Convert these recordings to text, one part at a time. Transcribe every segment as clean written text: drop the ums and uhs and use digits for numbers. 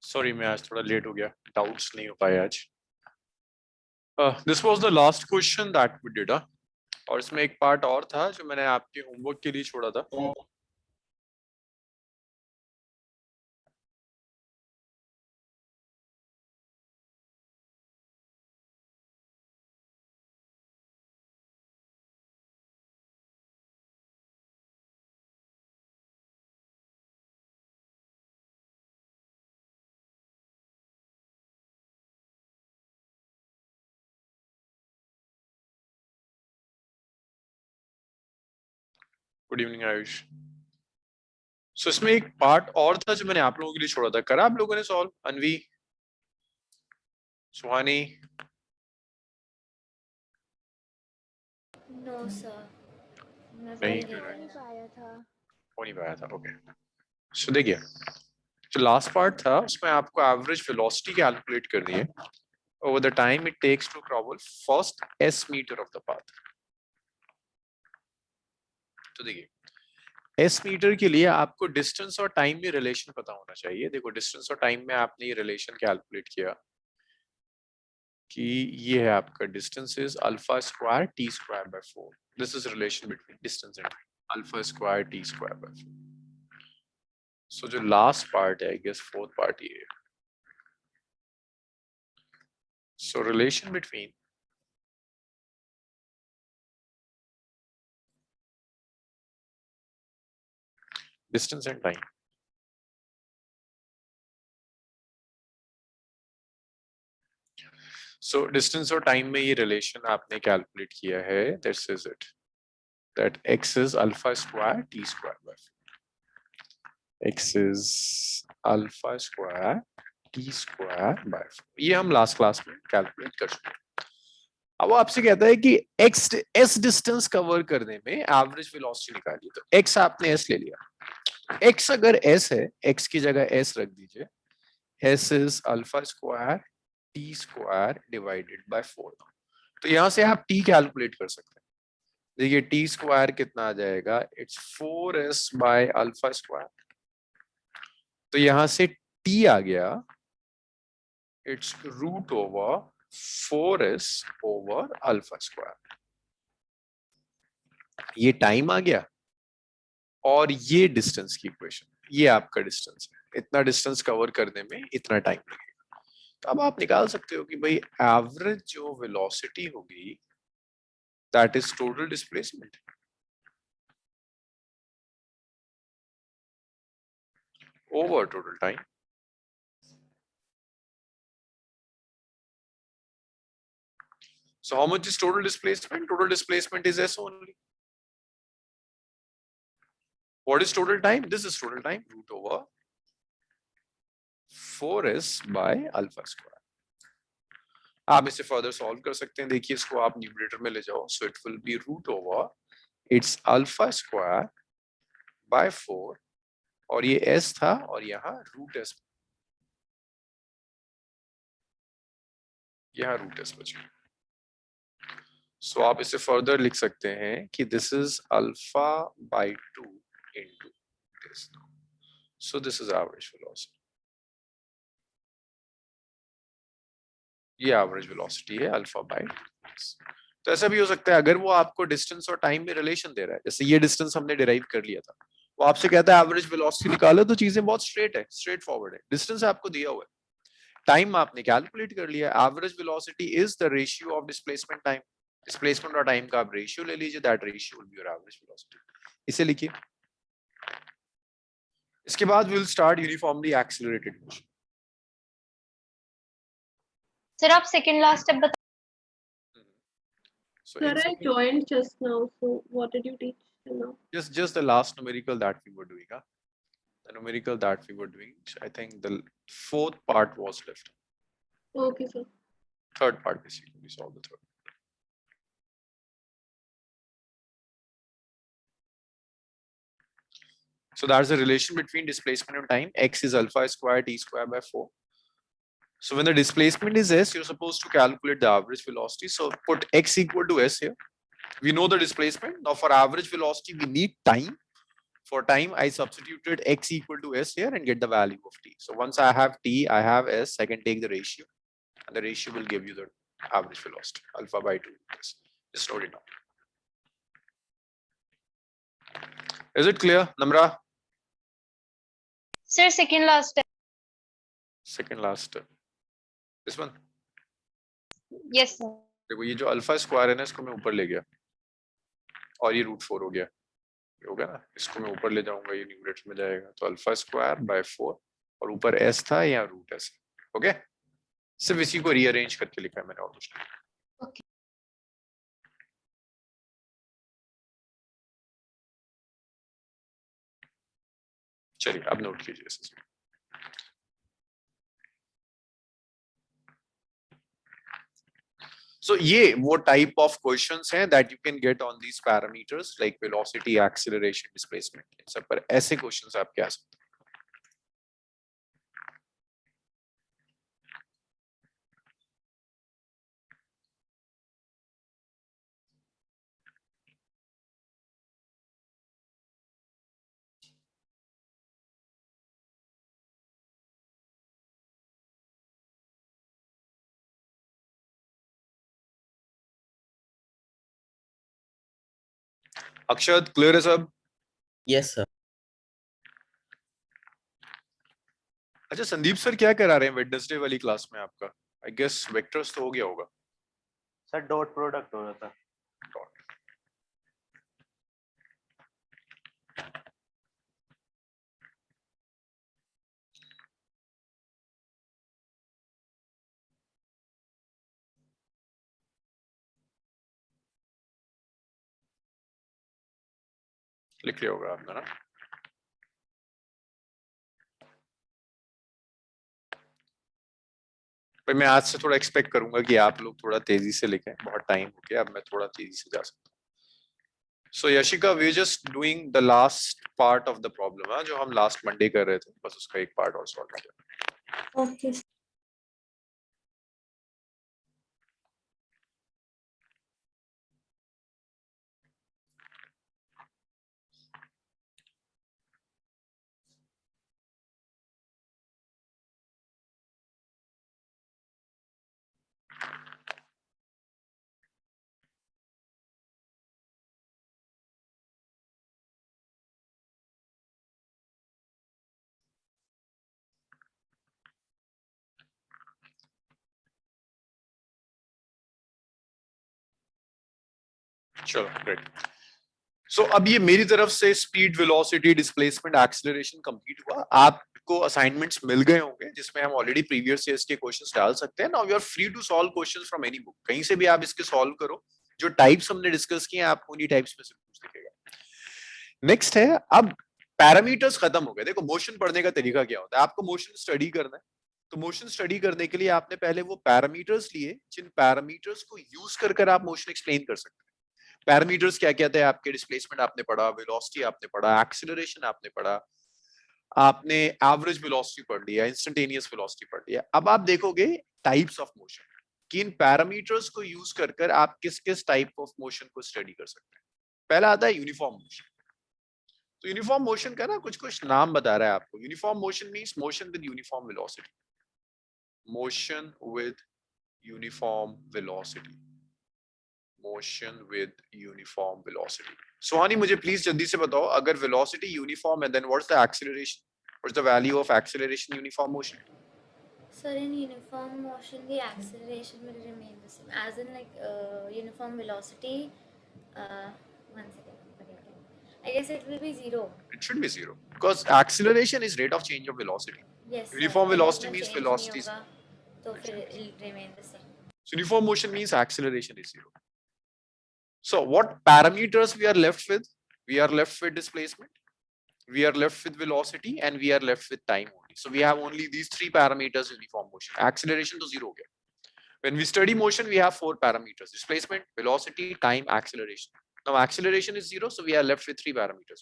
Sorry मैं आज थोड़ा लेट हो गया, डाउट्स नहीं हो पाए आज। This was the last question that we did, और इसमें एक पार्ट और था जो मैंने आपके होमवर्क के लिए छोड़ा था। Good evening Ayush. सो इसमें एक पार्ट और था जो मैंने आप लोगों के लिए छोड़ा था। करा आप लोगों ने सॉल्व? अनवी, सुहानी? नो सर, मैं नहीं भूल करा, गई। पाया था। हो नहीं पाया था। ओके, सो देखिए जो लास्ट पार्ट था उसमें आपको एवरेज वेलोसिटी कैलकुलेट करनी है over the time it takes to travel first s meter of the path। तो देखिए एस मीटर के लिए आपको डिस्टेंस और टाइम में रिलेशन पता होना चाहिए। देखो डिस्टेंस और टाइम में आपने ये रिलेशन कैलकुलेट किया कि ये है आपका distance is alpha square T square by 4। This is relation between distance and time, alpha square T square by 4। सो जो लास्ट पार्ट है, आई गेस फोर्थ पार्ट ये है। सो relation between distance and time. So distance और time में ये relation आपने calculate किया है। This is it, that x is alpha square t square by 4. x is alpha square t square by 4। ये हम लास्ट क्लास में कैलकुलेट कर चुके हैं। अब वो आपसे कहता है कि x s डिस्टेंस कवर करने में एवरेज वेलोसिटी निकालिए। तो x आपने s ले लिया। x अगर s है, x की जगह s रख दीजिए। s is alpha square t square divided by 4। तो यहां से आप t कैलकुलेट कर सकते हैं। देखिए टी स्क्वायर कितना आ जाएगा, it's 4s by alpha square. तो यहां से टी आ गया, it's root over 4s over alpha square. ये टाइम आ गया और ये डिस्टेंस की इक्वेशन, ये आपका डिस्टेंस है। इतना डिस्टेंस कवर करने में इतना टाइम लगेगा। तो अब आप निकाल सकते हो कि भाई एवरेज जो वेलोसिटी होगी that is total displacement over total time। So how much is total displacement? Total displacement is s only. What is total time? This is total time, root over 4s by alpha square। आप इसे further solve कर सकते हैं। देखिए इसको आप numerator में ले जाओ। So it will be root over it's alpha square by 4, और ये s था और यहाँ रूट s, यहाँ रूट s बच गया। सो आप इसे फर्दर लिख सकते हैं कि this is alpha by 2 into this. So this is average velocity. ये एवरेज वेलोसिटी है अल्फा बाय। तो ऐसा भी हो सकता है अगर वो आपको डिस्टेंस और टाइम में रिलेशन दे रहा है, जैसे ये डिस्टेंस हमने डिराइव कर लिया था, वो आपसे कहता है एवरेज वेलोसिटी निकालो, तो चीजें बहुत स्ट्रेट है, स्ट्रेट फॉरवर्ड है। डिस्टेंस आपको दिया हुआ है, टाइम आपने कैलकुलेट कर लिया। Average velocity is the ratio of displacement time. Displacement और टाइम का आप रेशियो ले लीजिए, that ratio will be your average velocity. इसे लिखिए। इसके बाद we will start uniformly accelerated motion. Sir आप सेकंड लास्ट स्टेप बता। So Sir, I joined just now. So what did you teach now? just the last numerical that we were doing. The numerical that we were doing, I think the fourth part was left. Okay, sir. Third part basically, we solved the third. So that's the relation between displacement and time. X is alpha square t square by 4. So when the displacement is s, you're supposed to calculate the average velocity. So put x equal to s here. We know the displacement. Now for average velocity, we need time. For time, I substituted x equal to s here and get the value of t. So once I have t, I have s, I can take the ratio, and the ratio will give you the average velocity, alpha by 2. Just note it down. Is it clear, Namra? Sir, second last step. Second last step. This one. Yes, sir. देखो ये जो alpha square है ना, इसको मैं ऊपर ले गया और ये √4 हो गया, ये हो गया ना, इसको मैं ऊपर ले जाऊंगा, ये न्यूमरेटर में जाएगा, तो अल्फा स्क्वायर बाय 4 और ऊपर s था, यहाँ √s। ओके, सिर्फ इसी को रीअरेंज करके लिखा है मैंने, और कुछ नहीं। Okay. चलिए अब नोट कीजिए इसे। So ये वो type of questions हैं that you can get on these parameters like velocity, acceleration, displacement। इन सब पर ऐसे questions आपके आ सकते हैं। अक्षत, क्लियर है सब? Yes sir. अच्छा संदीप सर क्या करा रहे हैं वेडनेसडे वाली क्लास में आपका? आई गेस वेक्टर्स तो हो गया होगा। सर डॉट प्रोडक्ट हो रहा था। लिख लिया होगा आपने ना? पर मैं आज से थोड़ा एक्सपेक्ट करूंगा कि आप लोग थोड़ा तेजी से लिखें, बहुत टाइम हो गया, अब मैं थोड़ा तेजी से जा सकता हूँ। So Yashika, we just doing the last part of the problem, जो हम लास्ट मंडे कर रहे थे, बस उसका एक पार्ट और सॉल्व किया। Okay. चलो ग्रेट। सो अब ये मेरी तरफ से speed, velocity, displacement, acceleration complete हुआ। आपको असाइनमेंट्स मिल गए होंगे जिसमें हम ऑलरेडी प्रीवियस ईयर्स के क्वेश्चंस डाल सकते हैं। Now you are free to solve questions from any book, कहीं से भी आप इसके सॉल्व करो। जो टाइप्स हमने डिस्कस किए हैं आपको उन्हीं टाइप्स में से पूछ दिखेगा। नेक्स्ट है, अब पैरामीटर्स खत्म हो गए। देखो मोशन पढ़ने का तरीका क्या होता है, आपको मोशन स्टडी करना है, तो मोशन स्टडी करने के लिए आपने पहले वो पैरामीटर्स लिए जिन पैरामीटर्स को यूज कर आप मोशन एक्सप्लेन कर सकते हैं। पैरामीटर्स क्या क्या थे आपके? डिस्प्लेसमेंट आपने पढ़ा, वेलोसिटी आपने पढ़ा, एक्सीलरेशन आपने पढ़ा, आपने एवरेज वेलोसिटी पढ़ लिया, इंस्टेंटेनियस वेलोसिटी पढ़ लिया। अब आप देखोगे टाइप्स ऑफ मोशन कि इन पैरामीटर्स को यूज कर आप किस किस टाइप ऑफ मोशन को स्टडी कर सकते हैं। पहला आता है यूनिफॉर्म मोशन। तो यूनिफॉर्म मोशन का ना कुछ कुछ नाम बता रहा है आपको। Uniform motion means motion with uniform velocity, motion with uniform velocity, motion with uniform velocity. Suhani मुझे प्लीज जल्दी से बताओ, अगर वेलोसिटी यूनिफॉर्म है then what's the acceleration, what's the value of acceleration uniform motion? Sir, in uniform motion, the acceleration will remain the same, as in like uniform velocity. One second, I guess it will be 0. It should be 0 because acceleration is rate of change of velocity. Yes. sir. Uniform जब velocity अपना means change नहीं velocity is- होगा, तो फिर it will remain the same. So uniform motion means acceleration is 0. So what parameters we are left with? We are left with displacement, we are left with velocity, and we are left with time only. So we have only these three parameters in uniform motion. Acceleration to 0 ho gaya. When we study motion, we have 4 parameters: displacement, velocity, time, acceleration. Now acceleration is 0, so we are left with 3 parameters.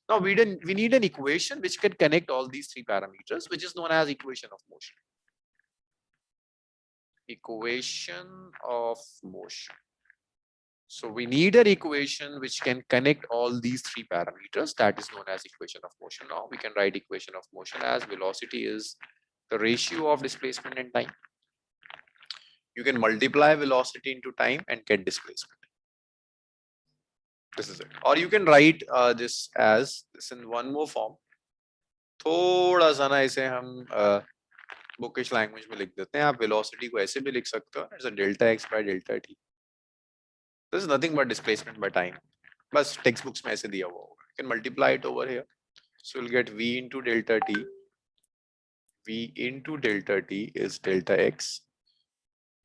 Now we need an equation which can connect all these 3 parameters, which is known as equation of motion. Equation of motion. So we need an equation which can connect all these three parameters. That is known as equation of motion. Now we can write equation of motion as velocity is the ratio of displacement and time. You can multiply velocity into time and get displacement. This is it. Or you can write this as this in one more form. थोड़ा सा ना इसे हम bookish language में लिख देते हैं. आप वेलोसिटी को ऐसे भी लिख सकते हो. It's a delta x by delta t. This is nothing but displacement by time. बस textbooks में ऐसे दिया हुआ होगा. You can multiply it over here. So you'll get v into delta t. V into delta t is delta x.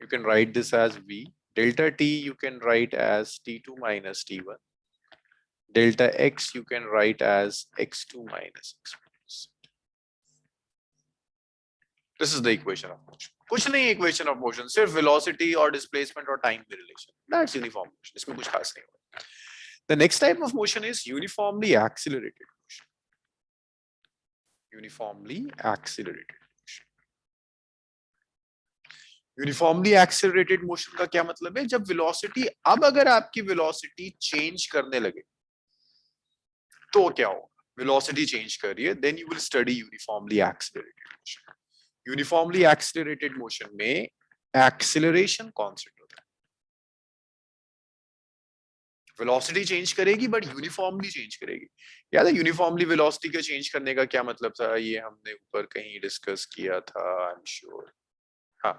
You can write this as v. Delta t you can write as t2 minus t1. Delta x you can write as x2 minus x1. This is the equation of motion. कुछ नहीं equation of motion, सिर्फ velocity or displacement or time में relation. That's uniform motion. इसमें कुछ खास नहीं होगा. The next type of motion is uniformly accelerated motion. Uniformly accelerated motion. Uniformly accelerated motion का क्या मतलब है? जब velocity, अब अगर आपकी velocity change करने लगे, तो क्या होगा? Velocity change करिए, then you will study uniformly accelerated motion. Uniformly accelerated motion में एक्सिलरेशन कांस्टेंट होता है. वेलोसिटी चेंज करेगी बट यूनिफॉर्मली चेंज करेगी. याद है यूनिफॉर्मली वेलोसिटी का चेंज करने का क्या मतलब था? ये हमने ऊपर कहीं डिस्कस किया था, आई एम श्योर. हाँ,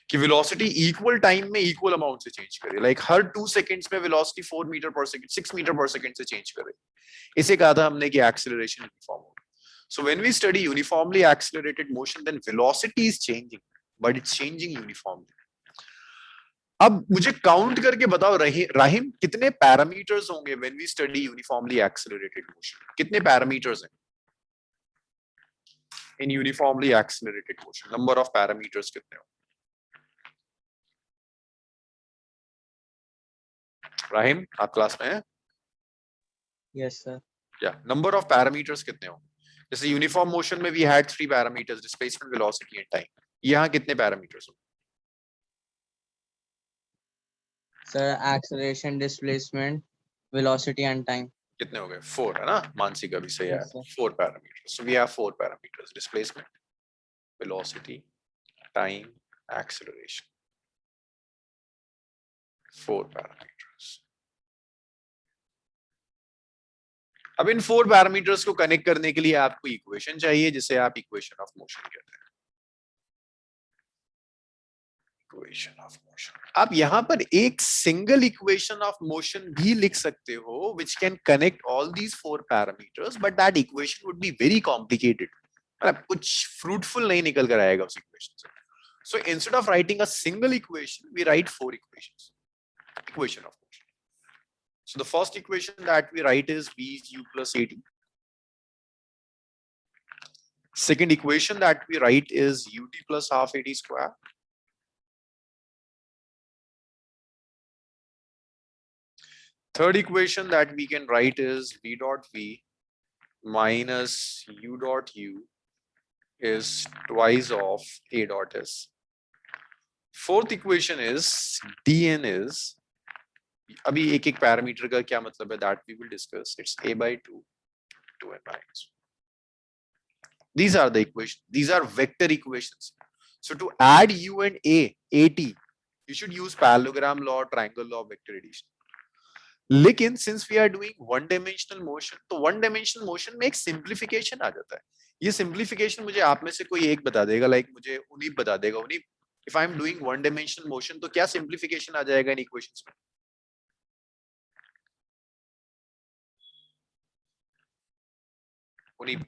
कि वेलोसिटी इक्वल टाइम में इक्वल अमाउंट से चेंज करे. लाइक हर 2 सेकंड्स में वेलोसिटी 4 मीटर पर सेकंड 6 मीटर पर सेकंड से चेंज करे. इसे कहा था हमने कि एक्सिलरेशन यूनिफॉर्म होगा. So when we study uniformly accelerated motion, then velocity is changing, but it's changing uniformly. अब मुझे काउंट करके बताओ राहिम, कितने पैरामीटर्स होंगे when we study uniformly accelerated motion? कितने पैरामीटर्स हैं in uniformly accelerated motion? Number of parameters कितने होंगे? राहिम, आप क्लास में हैं? Yes, sir. Yeah, number of parameters कितने होंगे? जैसे यूनिफॉर्म मोशन में we had 3 parameters, displacement, velocity and time. यहाँ कितने पैरामीटर्स होंगे? Sir, acceleration, displacement, velocity and time. कितने हो गए? 4 है ना. मानसी का भी सही है. Yes, sir. 4 parameters. So we have 4 parameters: displacement, velocity, time, acceleration. 4 parameters. अब इन 4 पैरामीटर्स को कनेक्ट करने के लिए आपको इक्वेशन चाहिए, जिसे आप इक्वेशन ऑफ मोशन कहते हैं. Equation of motion. आप यहां पर एक सिंगल इक्वेशन ऑफ मोशन भी लिख सकते हो which can connect all these 4 parameters, but that equation would be very complicated. मतलब कुछ फ्रूटफुल नहीं निकल कर आएगा उस इक्वेशन से. So instead of writing a single equation, we write 4 equations. Equation of motion. So the first equation that we write is v is u plus at. Second equation that we write is ut plus half at square. Third equation that we can write is v dot v minus u dot u is twice of a dot s. Fourth equation is dn is, अभी एक एक parameter का क्या मतलब है, that we will discuss. It's a by 2 2n minus. These are the equations. These are vector equations. So to add u and at, you should use parallelogram law, triangle law, vector addition. लेकिन since we are doing one dimensional motion, तो one dimensional motion में एक simplification आ जाता है. ये simplification मुझे आप में से कोई एक बता देगा, like मुझे उनीब बता देगा. उनीब, if I am doing one dimensional motion, तो क्या simplification आ जाएगा इन equations में? उनीब,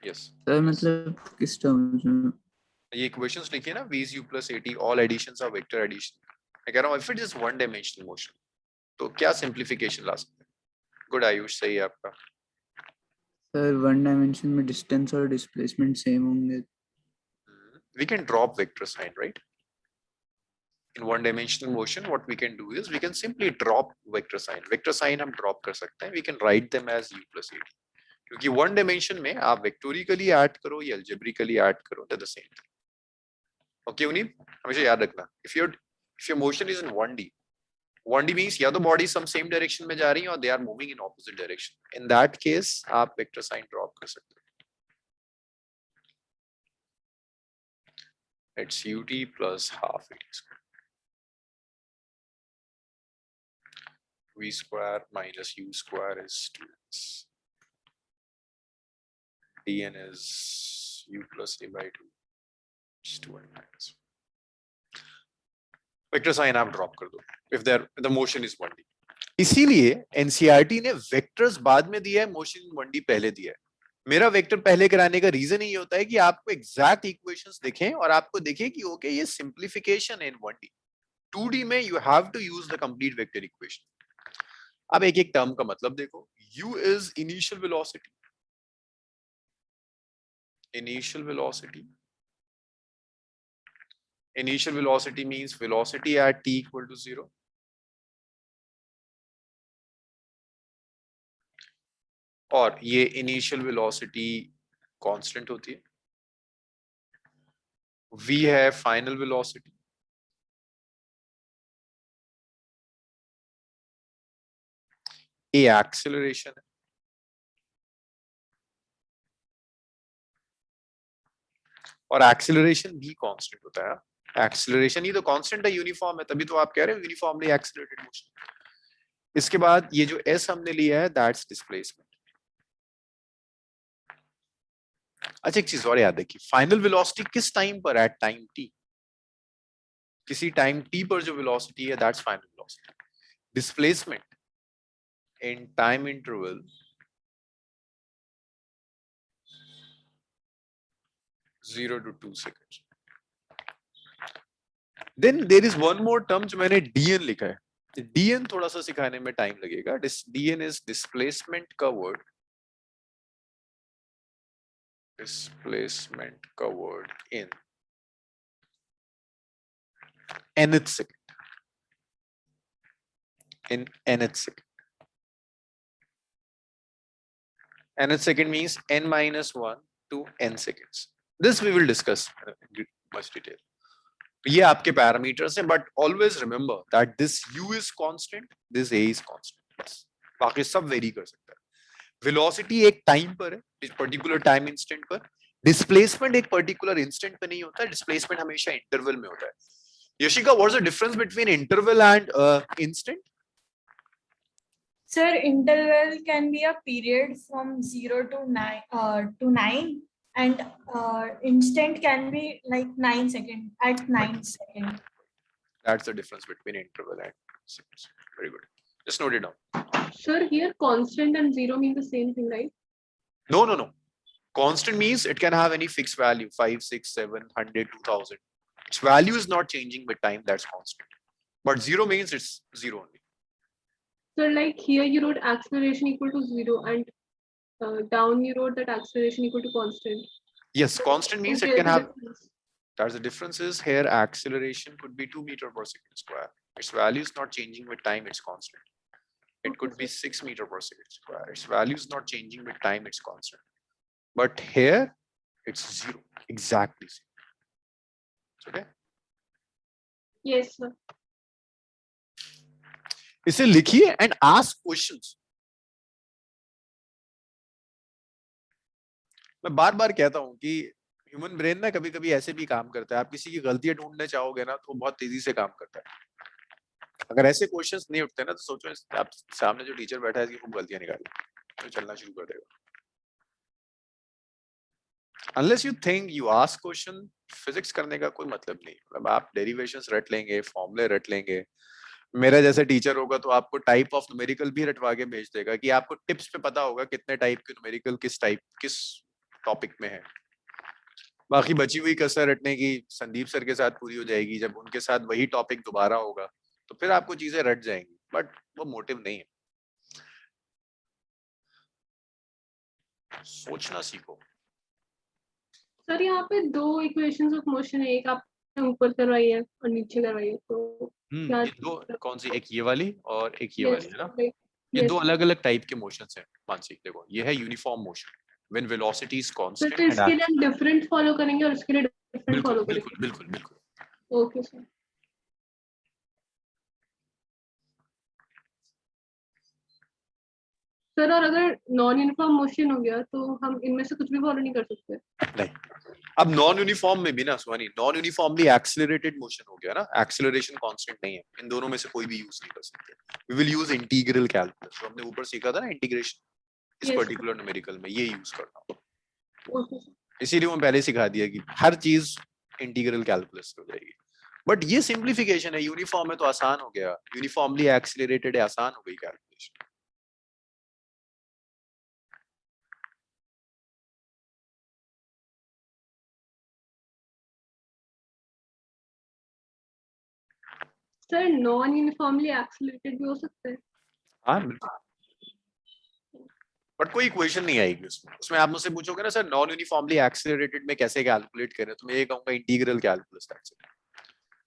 yes. सर मतलब किस टर्म्स में? ये इक्वेशंस लिखिए ना, v is u plus at, all additions are vector addition. मैं कह रहा हूँ if it is one dimensional motion, तो क्या simplification ला सकते हैं? गुड आयुष, सही है आपका. सर वन डायमेंशन में डिस्टेंस और डिस्प्लेसमेंट सेम होंगे. We can drop vector sign, right? In one dimensional motion, what we can do is we can simply drop vector sign. Vector sign हम drop कर सकते हैं. We can write them as u plus at. क्योंकि one dimension में आप vectorically add करो या algebraically add करो, they're the same thing. Okay, उन्हीं हमेशा याद रखना. If your motion is in 1D, 1D means या तो बॉडी सम सेम डायरेक्शन में जा रही है और they are moving in opposite direction. In that case आप वेक्टर साइन ड्रॉप कर सकते हो। It's ut plus half at square. V square minus u square is 2x. dn is u plus a by 2. It's 2n minus 1. Vector sign आप drop कर दो if the motion is 1D। इसीलिए NCERT ने vectors बाद में दिया है, motion in 1D पहले दिया है। मेरा वेक्टर पहले कराने का रीजन ही होता है कि आपको एग्जैक्ट इक्वेशंस दिखें और आपको दिखे कि ओके ये सिंप्लीफिकेशन है इन 1D। 2D में you have to use the complete vector equation. अब एक एक टर्म का मतलब देखो। u is initial velocity। Initial velocity means velocity at t equal to 0। और ये इनिशियल वेलोसिटी कांस्टेंट होती है। v है फाइनल वेलोसिटी। a एक्सेलरेशन है। और एक्सेलरेशन भी कांस्टेंट होता है। एक्सेलरेशन ही तो कांस्टेंट है, यूनिफॉर्म है, तभी तो आप कह रहे हो यूनिफॉर्मली एक्सेलरेटेड मोशन। इसके बाद ये जो s हमने लिया है दैट्स डिस्प्लेसमेंट। अच्छा एक चीज और याद रखिए, फाइनल वेलोसिटी किस टाइम पर? At time t। किसी टाइम t पर जो वेलोसिटी है that's final velocity. Displacement in time interval 0 to 2 seconds। Then there is one more term जो मैंने dn लिखा है। dn थोड़ा सा सिखाने में टाइम लगेगा। dn is displacement covered in nth second। in nth second। nth second means n minus 1 to n seconds। This we will discuss in much detail। ये आपके पैरामीटर्स हैं, but always remember that this u is constant, this a is constant। बस बाकी सब very कर सकता है। Velocity एक टाइम पर है, इस पर्टिकुलर टाइम इंस्टेंट पर। डिस्प्लेसमेंट एक पर्टिकुलर इंस्टेंट पे नहीं होता है, डिस्प्लेसमेंट हमेशा इंटरवल में होता है। Yashika, what's the difference between interval and instant? Sir, interval can be a period from 0 to 9, and instant can be like 9 seconds at 9 seconds. That's the difference between interval and seconds। Very good, just note it down। Sir, here constant and zero mean the same thing, right? No, constant means it can have any fixed value, 5, 6, 7, 100, 2000। its value is not changing with time, that's constant। but zero means it's zero only। So like here you wrote acceleration equal to 0 and down you wrote that acceleration equal to constant. Yes, constant means it Okay, can the have, difference. that's the difference is here acceleration could be 2 meter per second square, its value is not changing with time, it's constant। it Okay, could be 6 meter per second square, its value is not changing with time, it's constant। but here it's zero, exactly zero। okay, Yes, sir. इसे लिखिए and ask questions. मैं बार बार कहता हूं कि human brain ना कभी कभी ऐसे भी काम करता है। आप किसी की गलतियां ढूंढने चाहोगे ना तो बहुत तेजी से काम करता है। अगर ऐसे क्वेश्चंस नहीं उठते ना तो सोचो आप सामने जो टीचर बैठा है इसकी खूब गलतियां निकाले तो चलना शुरू कर देगा। Unless you think you ask question, physics करने का कोई मतलब नहीं। मतलब आप डेरिवेशंस रट लेंगे, फॉर्मूले रट लेंगे, मेरा जैसे टीचर होगा तो आपको टाइप ऑफ न्यूमेरिकल भी रटवा के भेज देगा कि आपको टिप्स पे पता होगा कितने टाइप के न्यूमेरिकल किस टॉपिक में है। बाकी बची हुई कसर रटने की संदीप सर के साथ पूरी हो जाएगी। जब उनके साथ वही टॉपिक दोबारा होगा तो फिर आपको चीजें रट जाएंगी, बट वो मोटिव नहीं है। सोचना सीखो। सर यहाँ पे दो इक्वेशंस ऑफ मोशन है, एक आपने ऊपर करवाई है और नीचे करवाई है, तो क्या? ये दो कौन सी? एक ये वाली और एक ये वाली है ना। like, ये yes, दो अलग अलग टाइप के मोशंस हैं मानसी। देखो ये है uniform motion when velocity is sir constant तो इसके लिए हम डिफरेंट फॉलो करेंगे और इसके लिए डिफरेंट फॉलो बिल्कुल करेंगे। बिल्कुल बिल्कुल बिल्कुल। Okay sir. सर और अगर नॉन यूनिफॉर्म मोशन हो गया तो हम इनमें से कुछ भी फॉलो नहीं कर सकते? नहीं, अब नॉन यूनिफॉर्म में भी ना सुहानी, नॉन यूनिफॉर्मली एक्सेलरेटेड मोशन हो गया ना, एक्सेलरेशन कांस्टेंट नहीं है, इन दोनों में से कोई भी यूज नहीं कर सकते। We will use integral calculus, जो हमने ऊपर सीखा था ना इंटीग्रेशन, इस Yes. पर्टिकुलर न्यूमेरिकल में ये यूज करना। Okay sir. इसीलिए मैं पहले सिखा दिया कि हर चीज इंटीग्रल कैलकुलस हो जाएगी। बट ये सिंप्लीफिकेशन है, यूनिफॉर्म है तो आसान हो गया, यूनिफॉर्मली एक्सेलरेटेड है आसान हो गई calculation. Sir non uniformly accelerated भी हो सकता है? हाँ बिल्कुल, बट कोई इक्वेशन नहीं आएगी उसमें। उसमें आप मुझसे पूछोगे ना सर नॉन यूनिफॉर्मली एक्सेलरेटेड में कैसे कैलकुलेट करें, तो मैं ये कहूंगा integral calculus, that's it.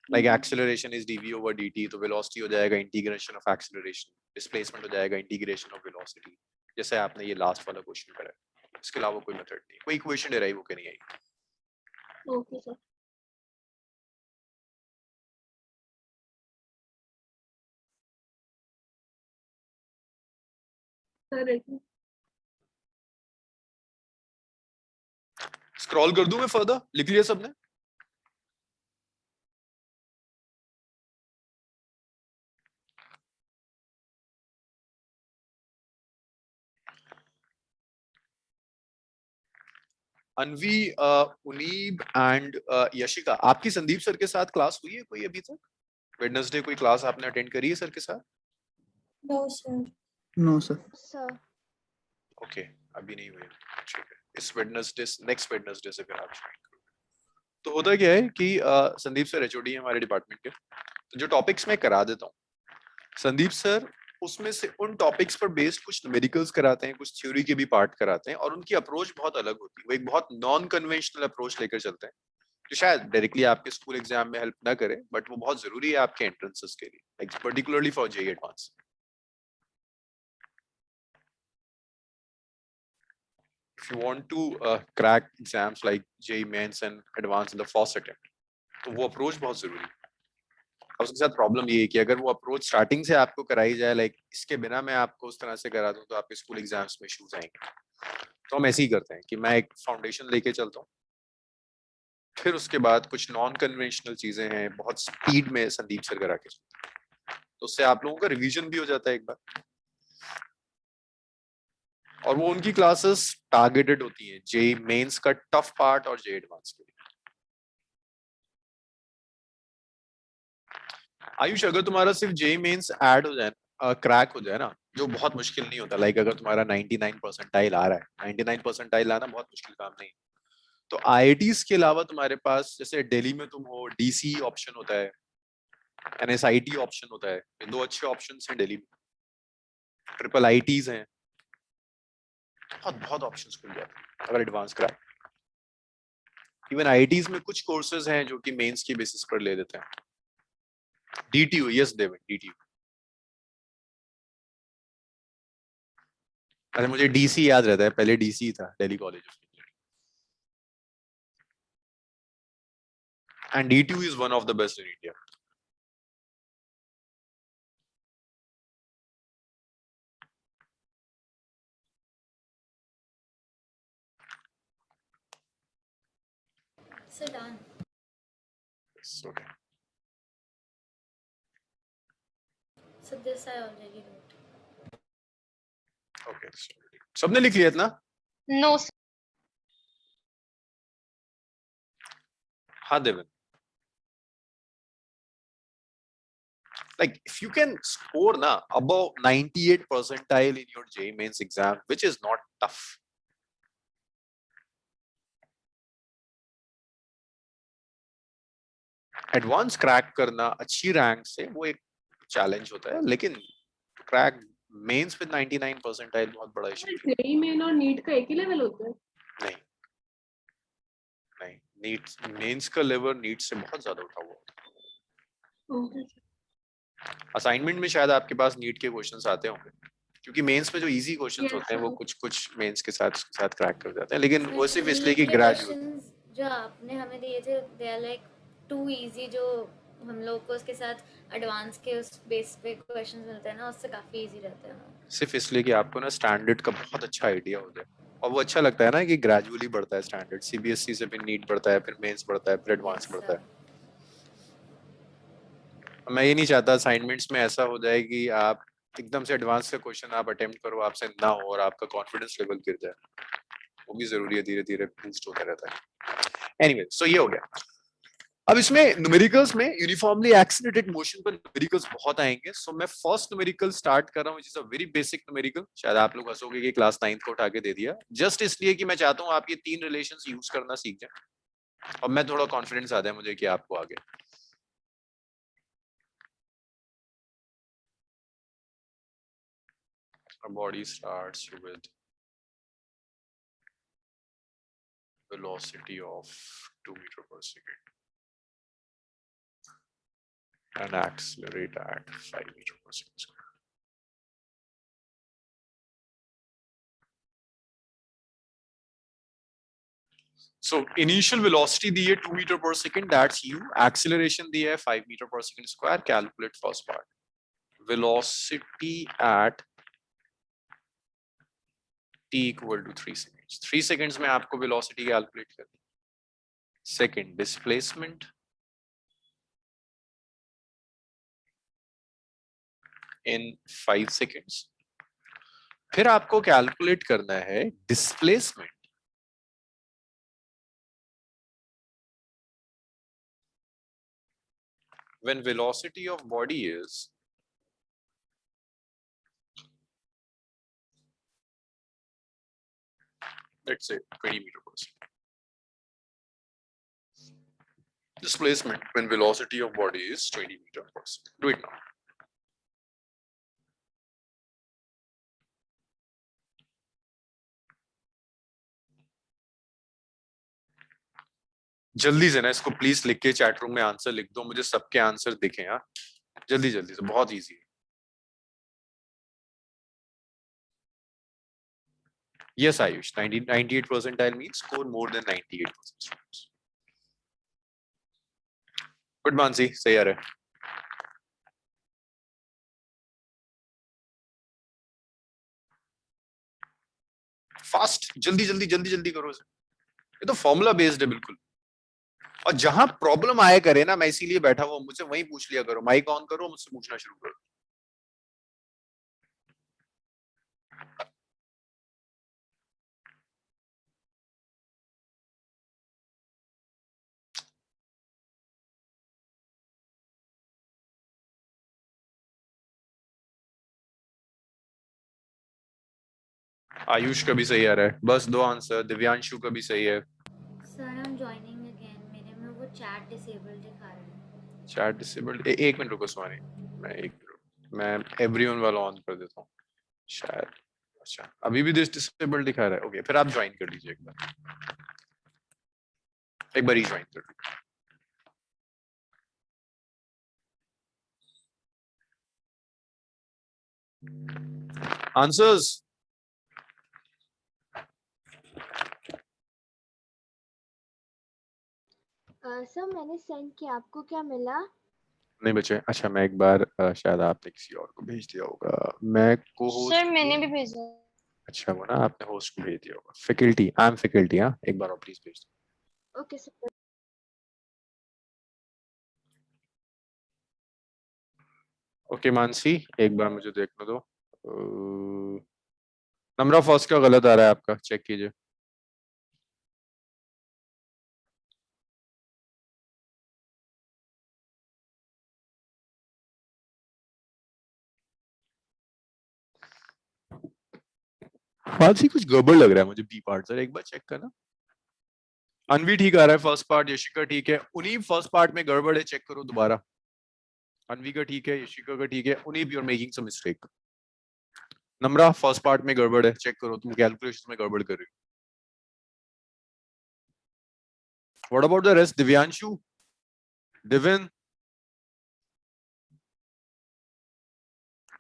Like acceleration is dv over dt, तो वेलोसिटी हो जाएगा इंटीग्रेशन ऑफ एक्सेलरेशन, डिस्प्लेसमेंट हो जाएगा इंटीग्रेशन ऑफ वेलोसिटी, जैसे आपने ये लास्ट वाला क्वेश्चन करा है। इसके अलावा कोई मेथड नहीं, कोई इक्वेशन डिराइव होकर नहीं आई। Okay sir. सर स्क्रॉल कर दूं मैं फर्दर, लिख लिया सबने? अनवी, उनीब एंड यशिका, आपकी संदीप सर के साथ क्लास हुई है कोई अभी तक? वेडनेसडे कोई क्लास आपने अटेंड करी है सर के साथ? No, sir. No, sir. Sir. Okay, अभी नहीं हुई, ठीक है। इस वेडनेसडे, नेक्स्ट वेडनेसडे से फिर आप ज्वाइन करो। तो होता क्या है कि संदीप सर एचओडी है हमारे डिपार्टमेंट के, तो जो टॉपिक्स मैं करा देता हूँ, संदीप सर उसमें से उन टॉपिक्स पर बेस्ड कुछ न्यूमेरिकल्स कराते हैं, कुछ थ्योरी के भी पार्ट कराते हैं, और उनकी अप्रोच बहुत अलग होती है। वो एक बहुत नॉन कन्वेंशनल अप्रोच लेकर चलते हैं, जो शायद डायरेक्टली आपके स्कूल एग्जाम में हेल्प ना करे, बट वो बहुत जरूरी है आपके एंट्रेंसेस के लिए, particularly for JEE advance. If you want to crack exams like JEE Mains and advance in the first attempt, तो वो अप्रोच बहुत जरूरी है। अब उसके साथ प्रॉब्लम ये है कि अगर वो अप्रोच स्टार्टिंग से आपको कराई जाए, लाइक इसके बिना मैं आपको उस तरह से करा दूं, तो आपके स्कूल एग्जाम्स में इश्यूज आएंगे। तो हम ऐसे ही करते हैं कि मैं एक फाउंडेशन लेके चलता हूँ, फिर उसके बाद कुछ नॉन कन्वेंशनल चीजें हैं बहुत स्पीड में संदीप सर करा के चलते हैं, तो उससे आप लोगों का रिवीजन भी हो जाता है एक बार, और वो उनकी क्लासेस टारगेटेड होती हैं जेईई मेंस का टफ पार्ट और जेईई एडवांस के लिए। आयुष, अगर तुम्हारा सिर्फ जेईई मेंस ऐड हो जाए, क्रैक हो जाए ना, जो बहुत मुश्किल नहीं होता, लाइक अगर तुम्हारा 99 परसेंटाइल आ रहा है, 99 परसेंटाइल आना बहुत मुश्किल काम नहीं, तो आईआईटीज के अलावा तुम्हारे पास, जैसे दिल्ली में तुम हो, डीसी ऑप्शन होता है, एनएसआईटी ऑप्शन होता है, ये दो अच्छे ऑप्शंस हैं दिल्ली में, ट्रिपल आईटीज हैं, बहुत बहुत ऑप्शंस खुल जाते हैं अगर एडवांस क्रैक। इवन आईआईटीज में कुछ कोर्सेज हैं जो कि मेंस की बेसिस पर ले देते हैं। डीटीयू, यस देवन, डीटीयू। अच्छा, मुझे डीसी याद रहता है, पहले डीसी था, Delhi college of engineering, and DTU is one of the best in India. So done. Okay. So this I already wrote. Okay. सबने लिख लिया इतना? No, sir. हाँ देवन, like if you can score na above 98 percentile in your JEE mains exam, which is not tough, advance crack करना अच्छी rank से वो एक चैलेंज होता है, लेकिन क्रैक मेंस विद 99 परसेंटाइल बहुत बड़ा इशू है। जेईई मेन और नीट का एक ही लेवल होता है? नहीं नहीं, नीट मेंस का लेवल नीट से बहुत ज्यादा उठा हुआ है। ओके। असाइनमेंट में शायद आपके पास नीट के क्वेश्चंस आते होंगे, क्योंकि मेंस में जो इजी क्वेश्चंस Yes, होते हैं वो sir. कुछ मेंस के साथ क्रैक कर जाते हैं, लेकिन वो सिर्फ इसलिए कि NEET के ग्रेजुएट। questions जो आपने हमें दिए थे, they are like too easy, जो हम लोग को उसके साथ एडवांस के उस बेस पे क्वेश्चंस मिलते हैं ना, उससे काफी इजी रहते हैं वो। सिर्फ इसलिए कि आपको ना स्टैंडर्ड का बहुत अच्छा आइडिया हो जाए, और वो अच्छा लगता है ना कि ग्रेजुअली बढ़ता है स्टैंडर्ड, सीबीएसई से फिर नीट बढ़ता है, फिर मेंस बढ़ता है, फिर एडवांस Yes, बढ़ता sir. है। मैं ये नहीं चाहता असाइनमेंट्स में ऐसा हो जाए कि आप एकदम से एडवांस का क्वेश्चन आप अटेम्प्ट करो, आपसे ना हो और आपका कॉन्फिडेंस लेवल गिर जाए। वो भी जरूरी है, धीरे धीरे बूस्ट होता रहता है। एनीवे, सो ये हो गया। अब इसमें न्यूमेरिकल्स में यूनिफॉर्मली एक्सीलरेटेड मोशन पर न्यूमेरिकल्स बहुत आएंगे। सो मैं फर्स्ट न्यूमेरिकल स्टार्ट कर रहा हूँ, जिसका वेरी बेसिक न्यूमेरिकल। शायद आप लोग हंसोगे कि क्लास 9th को उठा के दे दिया, जस्ट इसलिए कि मैं चाहता हूँ आप ये 3 रिलेशंस यूज करना सीख जाए, और मैं थोड़ा कॉन्फिडेंस आता है मुझे कि आपको आगे। A body starts with velocity of 2 meter per second and accelerate at 5 meter per second square. So initial velocity दी है 2 meter per second, that's u. Acceleration दी है 5 meter per second square. Calculate first part. Velocity at t equal to 3 seconds. 3 seconds में आपको velocity calculate करनी। Second, displacement in 5 seconds. फिर आपको calculate करना है displacement when velocity of body is let's say 20 meter per second. Displacement when velocity of body is 20 meter per second. Do it now. जल्दी से ना इसको प्लीज लिख के चैट रूम में आंसर लिख दो, मुझे सबके आंसर दिखें। हाँ, जल्दी जल्दी से, बहुत इजी है। Yes, Ayush, 98 percentile means score more than 98% students. Good, Mansi, सही आ रहा है। फास्ट, जल्दी जल्दी जल्दी जल्दी करो इसे। ये तो फॉर्मूला बेस्ड है बिल्कुल, और जहां प्रॉब्लम आया करे ना, मैं इसीलिए बैठा हुआ मुझसे वहीं पूछ लिया करो, माइक ऑन करो, मुझसे पूछना शुरू करो। आयुष का भी सही आ रहा है, बस 2 आंसर। दिव्यांशु का भी सही है। Sir, I'm joining again. मेरे में वो chat disabled दिखा रहा है। चैट डिसेबल्ड, एक मिनट रुको स्वानी, मैं एवरीवन वाला ऑन कर देता हूँ शायद। अच्छा, अभी भी डिसेबल्ड दिखा रहा है। ओके, फिर आप ज्वाइन कर लीजिए एक बार ही ज्वाइन कर लीजिए। आंसर्स सर मैंने सेंड किया, आपको क्या मिला? नहीं बचे। अच्छा, मैं एक बार शायद आपने किसी और को भेज दिया होगा। मैं को होस्ट, सर मैंने भी भेजा। अच्छा वो ना आपने होस्ट को भेज दिया होगा। Faculty, I am faculty. हाँ, एक बार और प्लीज भेज दो। Okay sir. ओके मानसी, एक बार मुझे देखने दो। नंबर ऑफ फर्स्ट का गलत आ रहा है आपका, चेक कीजिए। मानसी कुछ गड़बड़ लग रहा है मुझे बी पार्ट, सर एक बार चेक करना। अनवी ठीक आ रहा है फर्स्ट पार्ट, यशिका ठीक है, उन्हीं फर्स्ट पार्ट में गड़बड़ है, चेक करो दोबारा। अनवी का ठीक है, यशिका का ठीक है, उन्हीं you are making some mistake. Namra first part में गड़बड़ है, चेक करो, तुम कैलकुलेशन में गड़बड़ कर रहे हो। What about the rest? Divyanshu, Divin,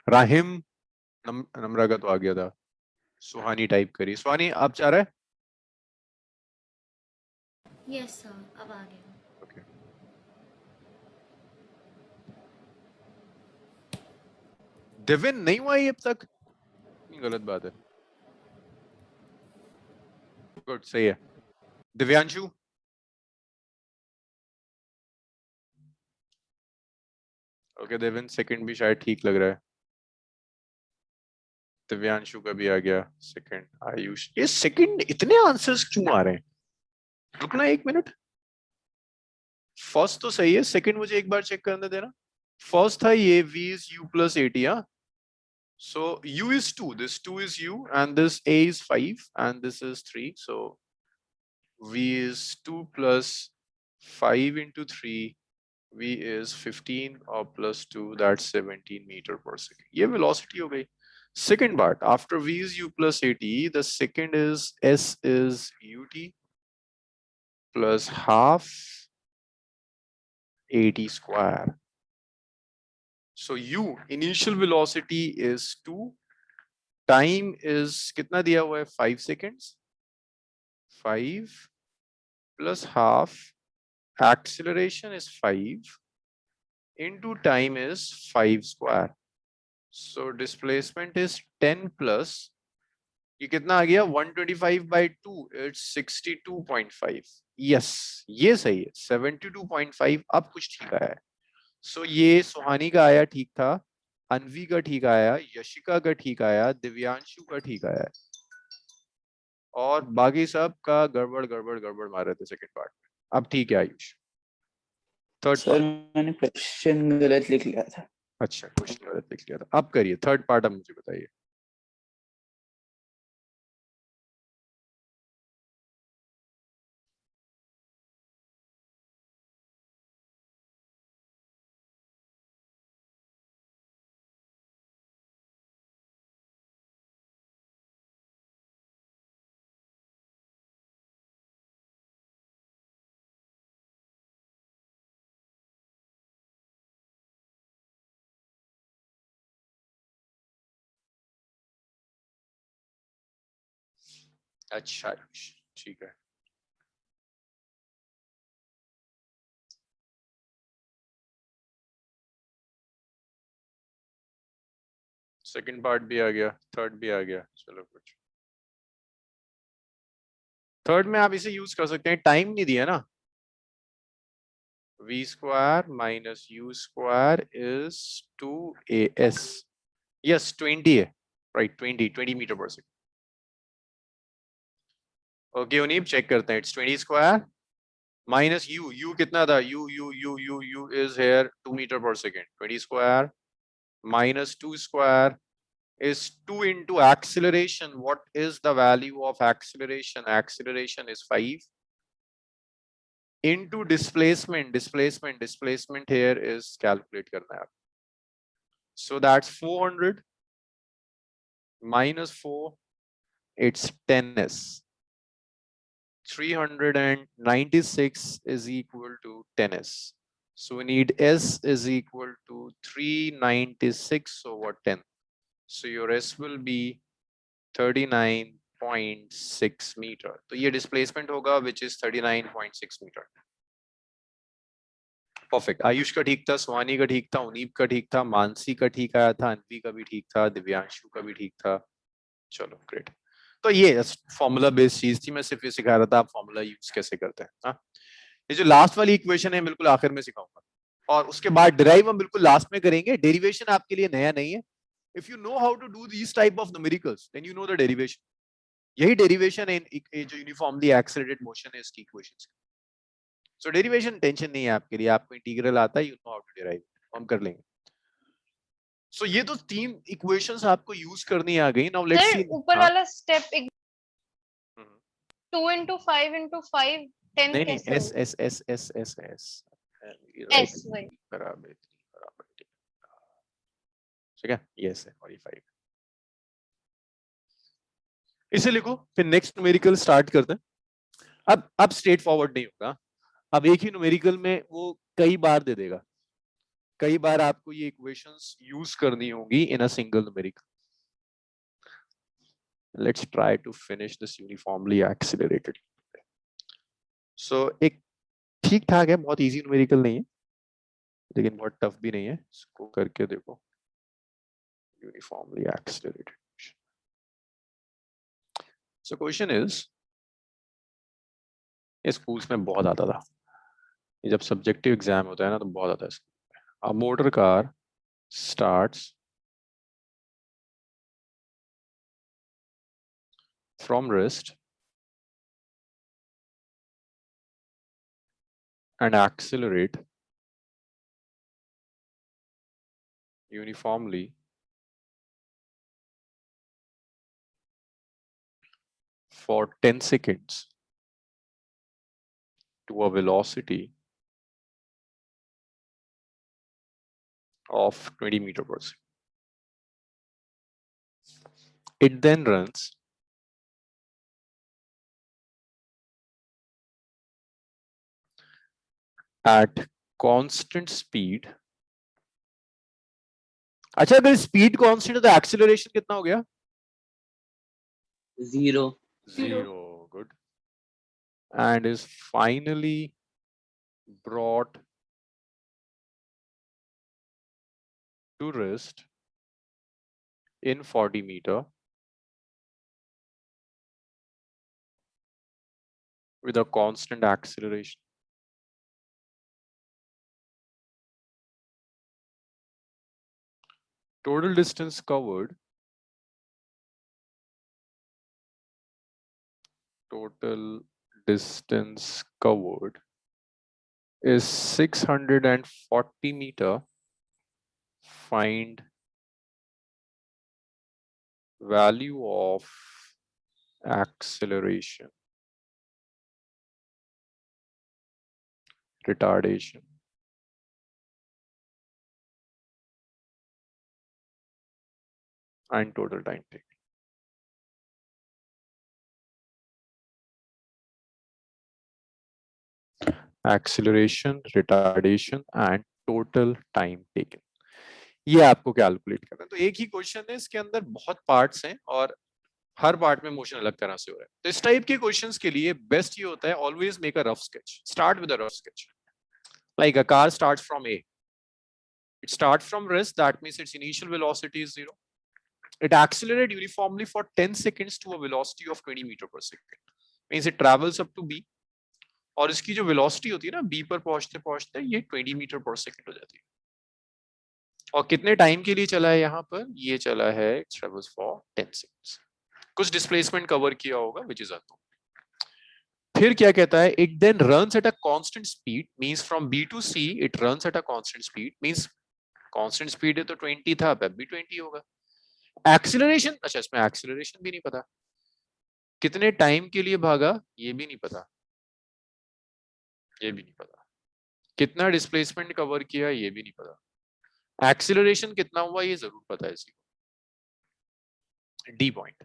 Rahim, Namra का तो आ गया था। सुहानी टाइप करी। सुहानी आप चाह रहे हैं? Yes, sir. अब आ गया। Okay. दिव्यन नहीं हुआ ये अब तक? नहीं, गलत बात है। गुड, सही है। दिव्यांशु? ओके दिव्यन, सेकंड भी शायद ठीक लग रहा है। दिव्यांशु का भी आ गया सेकंड। आयुष, ये सेकंड इतने आंसर्स क्यों आ रहे हैं? रुकना एक मिनट। फर्स्ट तो सही है, सेकंड मुझे एक बार चेक करने देना। फर्स्ट था ये v is u plus 80, हाँ? So u is 2, this 2 is u and this a is 5 and this is 3. So v is 2 plus 5 into 3, v is 15 or plus 2, that's 17 meter per second. ये velocity हो गई। Second part, after v is u plus 80, the second is s is ut plus half 80 square. So u initial velocity is 2, time is कितना दिया हुआ है? 5 seconds. 5 plus half, acceleration is 5 into time is 5 square. So displacement is 10 plus, ये कितना आ गया? 125 by 2, it's 62.5. Yes, ये सही है, 72.5। अब कुछ ठीक आया है। So ये सुहानी का आया ठीक था, अनवी का ठीक आया, यशिका का ठीक आया, दिव्यांशु का ठीक आया है, और बाकी सब का गड़बड़ गड़बड़ गड़बड़ मार रहे थे सेकंड पार्ट में। अब ठीक है आयुष, थर्ड सर पार्ट। मैंने क्वेश्चन गलत लिख लिया था। अच्छा, क्वेश्चन गलत लिख लिया था। अब करिए थर्ड पार्ट, अब मुझे बताइए। अच्छा आयुष, ठीक है। सेकंड पार्ट भी आ गया, थर्ड भी आ गया। चलो कुछ थर्ड में आप इसे यूज कर सकते हैं, टाइम नहीं दिया ना। v square minus u square is 2as. Yes, 20 है, right? 20 meter per second. Okay Uneeb, check करते हैं। इट्स 20 स्क्वायर माइनस u कितना था? u is here 2 meter per second. 20 square minus 2 square is 2 into acceleration. What is the value of acceleration? Acceleration is 5 into displacement. Displacement here is calculate करना है। So that's 400 minus 4, it's 10s. 396 is equal to 10s. So we need s is equal to 396 over 10. So your s will be 39.6 meter. तो ये displacement होगा which is 39.6 meter. Perfect. Ayush का ठीक था, सुहानी का ठीक था, उनीब का ठीक था, मानसी का ठीक आया था, अनवी का भी ठीक था, दिव्यांशु का भी ठीक था। चलो ग्रेट। तो ये फॉर्मूला बेस्ड चीज थी, मैं सिर्फ ये सिखा रहा था आप फॉर्मूला यूज कैसे करते हैं। हाँ, ये जो लास्ट वाली इक्वेशन है बिल्कुल आखिर में सिखाऊंगा, और उसके बाद डिराइव हम बिल्कुल लास्ट में करेंगे। डेरिवेशन आपके लिए नया नहीं है। If you know how to do this type of numericals then you know the derivation. यही डेरिवेशन है जो यूनिफॉर्मली एक्सेलरेटेड मोशन है इसकी इक्वेशंस। सो डेरिवेशन टेंशन नहीं है आपके लिए, आपको इंटीग्रल आता है, you know how to derive, हम कर लेंगे। सो ये तो 3 इक्वेशंस आपको यूज करनी आ गई। नाउ लेट्स सी ऊपर वाला स्टेप 2 into 5 into 5 10 नहीं कैसे एस होगा? S S S S S S वही। बराबर ठीक है, यस है, और ये 5 इसे लिखो। फिर नेक्स्ट न्यूमेरिकल स्टार्ट करते हैं। अब स्ट्रेट फॉरवर्ड नहीं होगा, अब एक ही न्यूमेरिकल में वो कई बार दे देगा, कई बार आपको ये इक्वेशंस यूज करनी होगी in a single numerical. Let's try to finish this uniformly accelerated. So एक ठीक ठाक है, बहुत इजी न्यूमेरिकल नहीं है लेकिन बहुत टफ भी नहीं है, इसको करके देखो। uniformly accelerated motion. So question is, ये स्कूल्स में बहुत आता था, ये जब सब्जेक्टिव एग्जाम होता है ना तो बहुत आता है. A motor car starts from rest and accelerate uniformly for 10 seconds to a velocity of 20 meters per second. It then runs at constant speed. अच्छा, अगर स्पीड कांस्टेंट है तो एक्सीलरेशन कितना हो गया? 0. Zero. Good. And is finally brought to rest in 40 meter with a constant acceleration. Total distance covered. Total distance covered is 640 meter. Find value of acceleration, retardation, and total time taken. Acceleration, retardation, and total time taken. ये आपको calculate करना है. तो एक ही question है, इसके अंदर बहुत पार्ट्स हैं और हर पार्ट में मोशन अलग तरह से हो रहा है. तो इस टाइप के क्वेश्चंस के लिए बेस्ट ये होता है, always make a rough sketch. Start with a rough sketch. Like a car starts from A. It starts from rest, that means its initial velocity is 0. It accelerates uniformly for 10 seconds to a velocity of 20 meter per second. Means it travels up to B. और इसकी जो velocity होती है ना, B पर पहुंचते पहुंचते ये 20 मीटर पर सेकंड हो जाती है. और कितने टाइम के लिए चला है यहाँ पर? ये चला है, it travels for 10 seconds. कुछ डिस्प्लेसमेंट कवर किया होगा, which is unknown. फिर क्या कहता है? It then runs at a constant speed, means from B to C it runs at a constant speed, means constant speed है तो 20 था, अब भी 20 होगा. एक्सीलरेशन, अच्छा इसमें एक्सीलरेशन भी नहीं पता, कितने टाइम के लिए भागा ये भी नहीं पता, ये भी नहीं पता, कितना डिस्प्लेसमेंट कवर किया ये भी नहीं पता, एक्सीलरेशन कितना हुआ ये जरूर पता है इसी को. D point.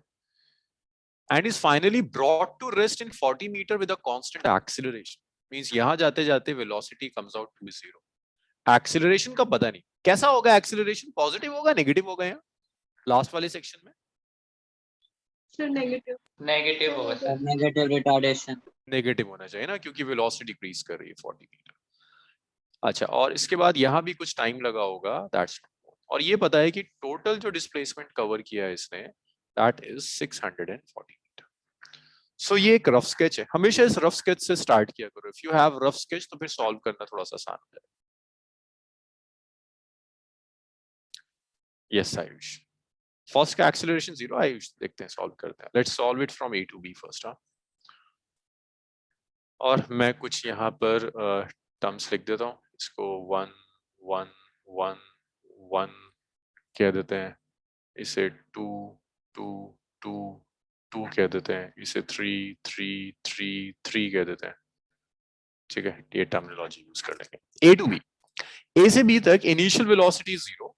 And is finally brought to rest in 40 meter with a constant acceleration. Means यहाँ जाते जाते velocity comes out to be 0. Acceleration का पता नहीं कैसा होगा. Acceleration पॉजिटिव होगा, नेगेटिव होगा? यहाँ लास्ट वाले सेक्शन में सर नेगेटिव. Negative होगा सर. Negative retardation. नेगेटिव होना चाहिए ना, क्योंकि वेलोसिटी डिक्रीज कर रही है 40 मीटर. अच्छा, और इसके बाद यहाँ भी कुछ टाइम लगा होगा, दैट्स. और ये पता है कि टोटल जो डिस्प्लेसमेंट कवर किया है इसने, दैट इज 640 मीटर. सो ये एक रफ स्केच है. हमेशा इस रफ स्केच से स्टार्ट किया करो. If you have rough sketch तो फिर सॉल्व करना थोड़ा सा आसान हो जाएगा. यस आयुष. फर्स्ट का एक्सीलरेशन 0. आयुष देखते हैं, सॉल्व करते हैं. Let's solve it from A to B first. और मैं कुछ यहाँ पर टर्म्स लिख देता हूँ. इसको 1 1 1 1 कह देते हैं, इसे 2 2 2 2 कह देते हैं, इसे 3 3 3 3 कह देते हैं. ठीक है, ये टर्मिनोलॉजी यूज कर लेंगे. A to B. A से B तक इनिशियल वेलोसिटी 0,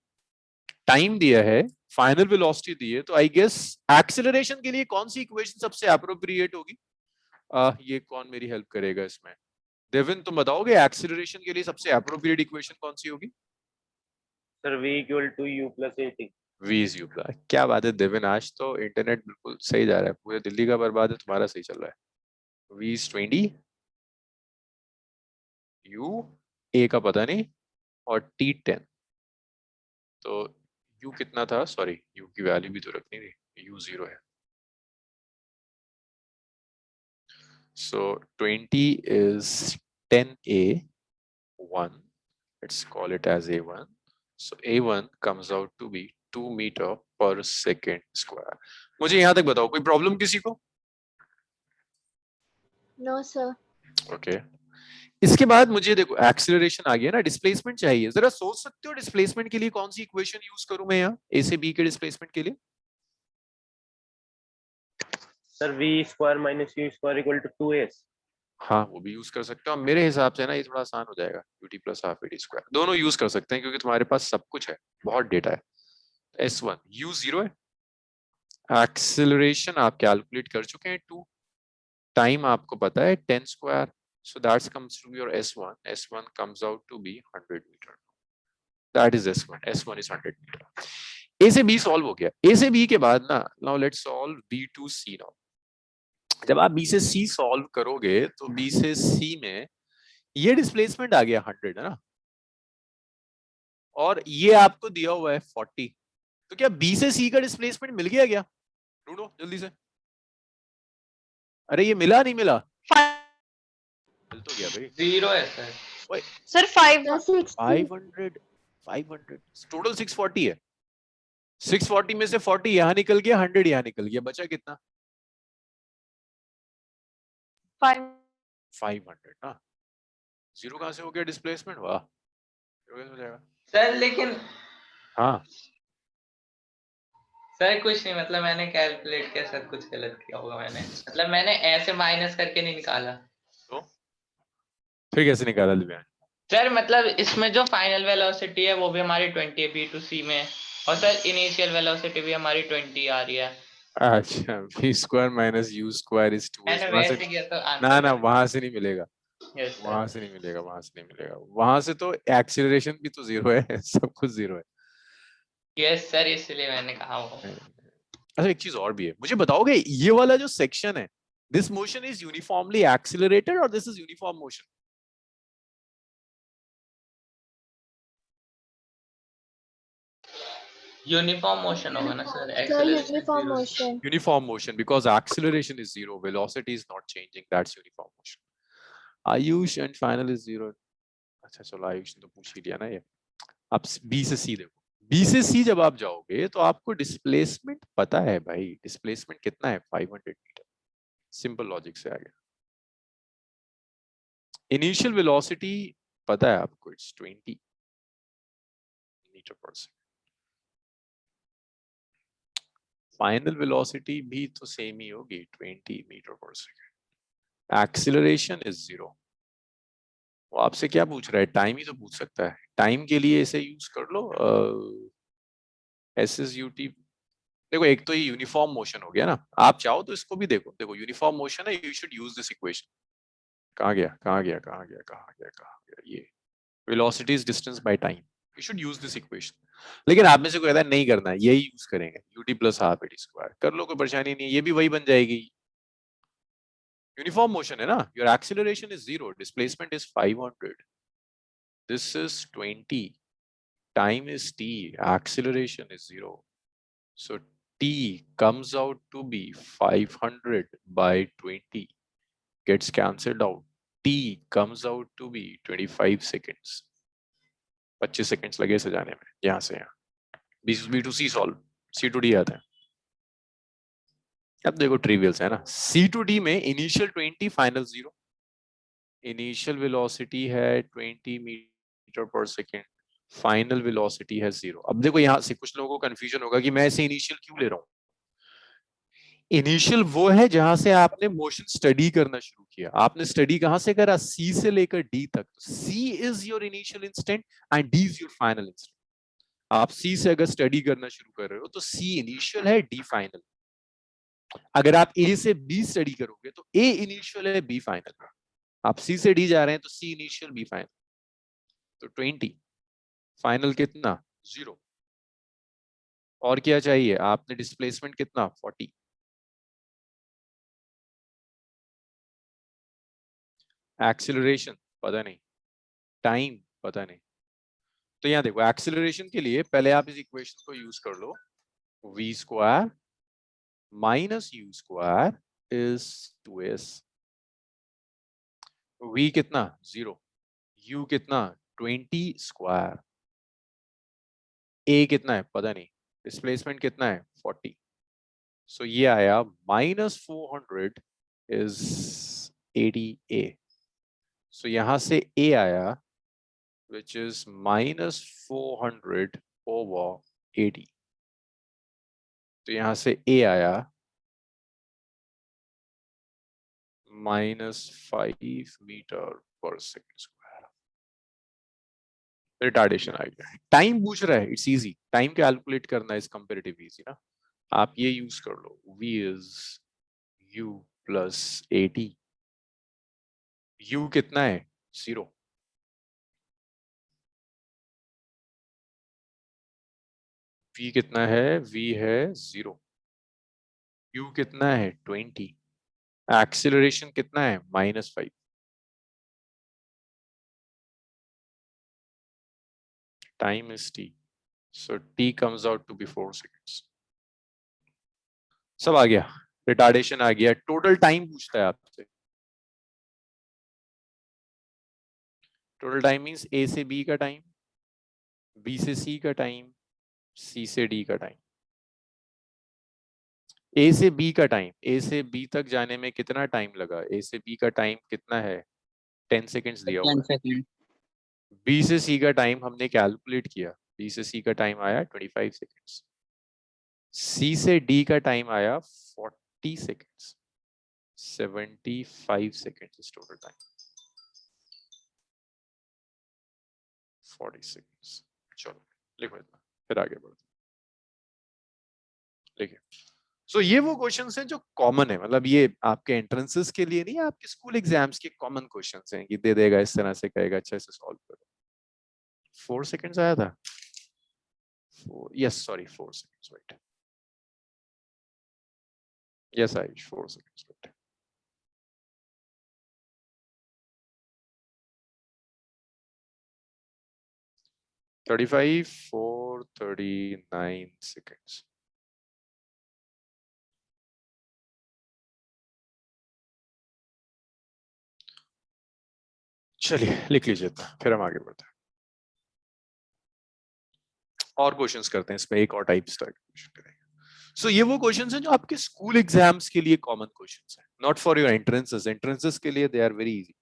टाइम दिया है, फाइनल वेलोसिटी दी है. तो आई गेस एक्सीलरेशन के लिए कौन सी इक्वेशन सबसे एप्रोप्रिएट होगी? ये कौन मेरी हेल्प करेगा इसमें? देविन तुम बताओगे एक्सीलरेशन के लिए सबसे एप्रोप्रिएट इक्वेशन कौन सी होगी? Sir v equal to u plus at. v is u plus. क्या बात है देविन, आज तो इंटरनेट बिल्कुल सही जा रहा है. पूरे दिल्ली का बर्बाद है, तुम्हारा सही चल रहा है. v is 20, u a का पता नहीं, और t 10. तो u कितना था, सॉरी u की वैल्यू भी तो रखनी थी, u 0 है. So 20 is 10a1. Let's call it as a1. So a1 comes out to be 2 meter per second square. मुझे यहाँ तक बताओ, कोई प्रॉब्लम किसी को? No sir. ओके इसके बाद मुझे देखो एक्सीलरेशन आ गया ना, डिस्प्लेसमेंट चाहिए. जरा सोच सकते हो डिस्प्लेसमेंट के लिए कौन सी इक्वेशन यूज करूं मैं यहाँ ए से बी के डिस्प्लेसमेंट के लिए? Sir v square minus u square equal to 2s. हाँ वो भी यूज कर सकते हो. मेरे हिसाब से ना ये थोड़ा आसान हो जाएगा, ut plus half ad square. दोनों यूज कर सकते हैं क्योंकि तुम्हारे पास सब कुछ है, बहुत डेटा है. s1 u 0 है, एक्सीलरेशन आप कैलकुलेट कर चुके हैं 2, टाइम आपको पता है 10 square. So that comes to your S1. S1 comes out to be 100 meter. That is S1. S1 is 100 meter. A से B सॉल्व हो गया. A से B के बाद ना, now let's solve B to C now. जब आप B से C सॉल्व करोगे तो B से C में ये डिस्प्लेसमेंट आ गया 100 है ना, और ये आपको दिया हुआ है 40. तो क्या B से C का डिस्प्लेसमेंट मिल गया क्या? ढूंढो जल्दी से. अरे ये मिला नहीं मिला? मिल तो गया भाई. 0 है सर। ओए Sir, 5. 500 टोटल 640 है. 640 में से 40 यहाँ निकल गया, 100 यहाँ निकल गया, बचा कितना? 5. 500 ना. जीरो कहाँ से हो गया डिस्प्लेसमेंट? वाह, कैसे हो जाएगा? सर लेकिन हाँ सर कुछ नहीं, मतलब मैंने कैलकुलेट किया सर, कुछ गलत किया होगा मैंने, मतलब मैंने ऐसे माइनस करके नहीं निकाला. तो फिर कैसे निकाला लिया? सर मतलब इसमें जो फाइनल वेलोसिटी है वो भी हमारी 20 है B2C में, और सर इनिशियल वेलोसिटी भी हमारी 20 आ रही है. अच्छा v square minus u square is 2s. मैंने वहां से वैसे किया तो ना आंसर ना वहां से नहीं मिलेगा, यस सर. वहां से नहीं मिलेगा, वहां से नहीं मिलेगा. वहां से तो एक्सीलरेशन भी तो जीरो है, सब कुछ जीरो है. यस सर, इसलिए मैंने कहा वो. अच्छा एक चीज और भी है, मुझे बताओगे ये वाला जो सेक्शन है, this motion is uniformly accelerated और this is uniform motion? Uniform motion होगा ना sir. Sir uniform motion. Uniform motion because acceleration is zero, velocity is not changing. That's uniform motion. Ayush and final is zero. अच्छा चलो आयुष ने तो पूछ ही लिया ना ये. अब B से C देखो. B से C जब आप जाओगे तो आपको डिस्प्लेसमेंट पता है भाई. डिस्प्लेसमेंट कितना है? 500 मीटर. सिंपल लॉजिक से आ गया. इनिशियल वेलोसिटी पता है आपको, इट्स 20 मीटर पर सेकंड. फाइनल वेलोसिटी भी तो सेम ही होगी, 20 मीटर पर सेकंड. Acceleration is zero. वो आपसे क्या पूछ रहा है? टाइम ही तो पूछ सकता है. टाइम के लिए इसे यूज कर लो, SSUT. देखो एक तो ये यूनिफॉर्म मोशन हो गया ना, आप चाहो तो इसको भी देखो. देखो यूनिफॉर्म मोशन है, you should use this equation. कहाँ गया कहाँ गया कहाँ गया कहाँ गया कहाँ गया? ये velocity is distance by time. You should use this equation. लेकिन आप में से कोई कहता है नहीं करना है, यही यूज करेंगे, ut plus half ad square. कर लो, कोई परेशानी नहीं है, ये भी वही बन जाएगी. यूनिफॉर्म मोशन है ना. Your acceleration is zero, displacement is 500, this is 20, time is t, acceleration is zero. So t comes out to be 500 by 20, gets cancelled out. T comes out to be 25 seconds. 25 seconds लगे इसे जाने में यहाँ से यहाँ. B to C solve, C to D आता है. अब देखो ट्रिवियल्स है ना. C to D में इनिशियल 20, फाइनल 0. इनिशियल वेलोसिटी है 20 मीटर पर सेकेंड, फाइनल वेलोसिटी है 0. अब देखो यहाँ से कुछ लोगों को कंफ्यूजन होगा कि मैं ऐसे इनिशियल क्यों ले रहा हूँ. इनिशियल वो है जहां से आपने मोशन स्टडी करना शुरू किया. आपने स्टडी कहां से करा? C से लेकर D तक. C is your initial instant and D is your final instant. आप C से अगर स्टडी करना शुरू कर रहे हो तो C इनिशियल है, D फाइनल. अगर आप A से B स्टडी करोगे तो A इनिशियल है, B फाइनल. आप C से D जा रहे हैं तो C इनिशियल, B फाइनल. तो 20, फाइनल कितना? 0. और क्या चाहिए? आपने डिस्प्लेसमेंट कितना? 40. एक्सीलरेशन पता नहीं, टाइम पता नहीं. तो यहाँ देखो एक्सीलरेशन के लिए पहले आप इस इक्वेशन को यूज कर लो, v square minus u square is 2s। v कितना 0, u कितना 20 स्क्वायर, a कितना है पता नहीं, डिस्प्लेसमेंट कितना है 40। सो ये आया -400 इज 80a। सो यहां से a आया which is -400 over 80। तो यहां से a आया -5 मीटर पर सेकेंड स्क्वायर। रिटार्डेशन आ गया। टाइम पूछ रहा है, इट्स इजी, टाइम कैलकुलेट करना इज कंपेरेटिव इजी ना। आप ये यूज कर लो, v is u plus 80। u कितना है 0, v कितना है, v है 0, u कितना है 20, एक्सीलरेशन कितना है -5। Time is t, so t comes out to be 4 seconds। सब आ गया, रिटार्डेशन आ गया, टोटल टाइम पूछता है आपसे। टोटल टाइम मींस a से b का टाइम, b से c का टाइम, c से d का टाइम। a से b का टाइम, a से b तक जाने में कितना टाइम लगा, a से b का टाइम कितना है 10 सेकेंड्स दिया हुआ 10 है। सेकंड। b से c का टाइम हमने कैलकुलेट किया, b से c का टाइम आया 25 सेकेंड्स, c से d का टाइम आया 40 seconds, 75 seconds is total time, 40 seconds. चलो लिखो इतना, फिर आगे बढ़ते लिखिए। सो ये वो क्वेश्चंस हैं जो कॉमन है, मतलब ये आपके एंट्रेंसेस के लिए नहीं, आपके स्कूल एग्जाम्स के कॉमन क्वेश्चंस हैं कि दे देगा इस तरह से, कहेगा अच्छे से सॉल्व करो। 4 सेकंड्स आया था, yes sorry 4 seconds, wait, yes Ayush 4 seconds, wait. $35 for 39 seconds। चलिए लिख लीजिए इतना, फिर हम आगे बढ़ते हैं और क्वेश्चंस करते हैं। इसमें एक और टाइप स्टाइल क्वेश्चन करेंगे। सो ये वो क्वेश्चंस हैं जो आपके स्कूल एग्जाम्स के लिए कॉमन क्वेश्चंस हैं, not for your entrances. Entrances के लिए दे आर वेरी इजी।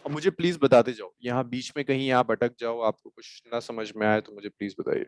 अब मुझे प्लीज बताते जाओ, यहाँ बीच में कहीं आप अटक जाओ, आपको कुछ ना समझ में आए तो मुझे प्लीज बताइए।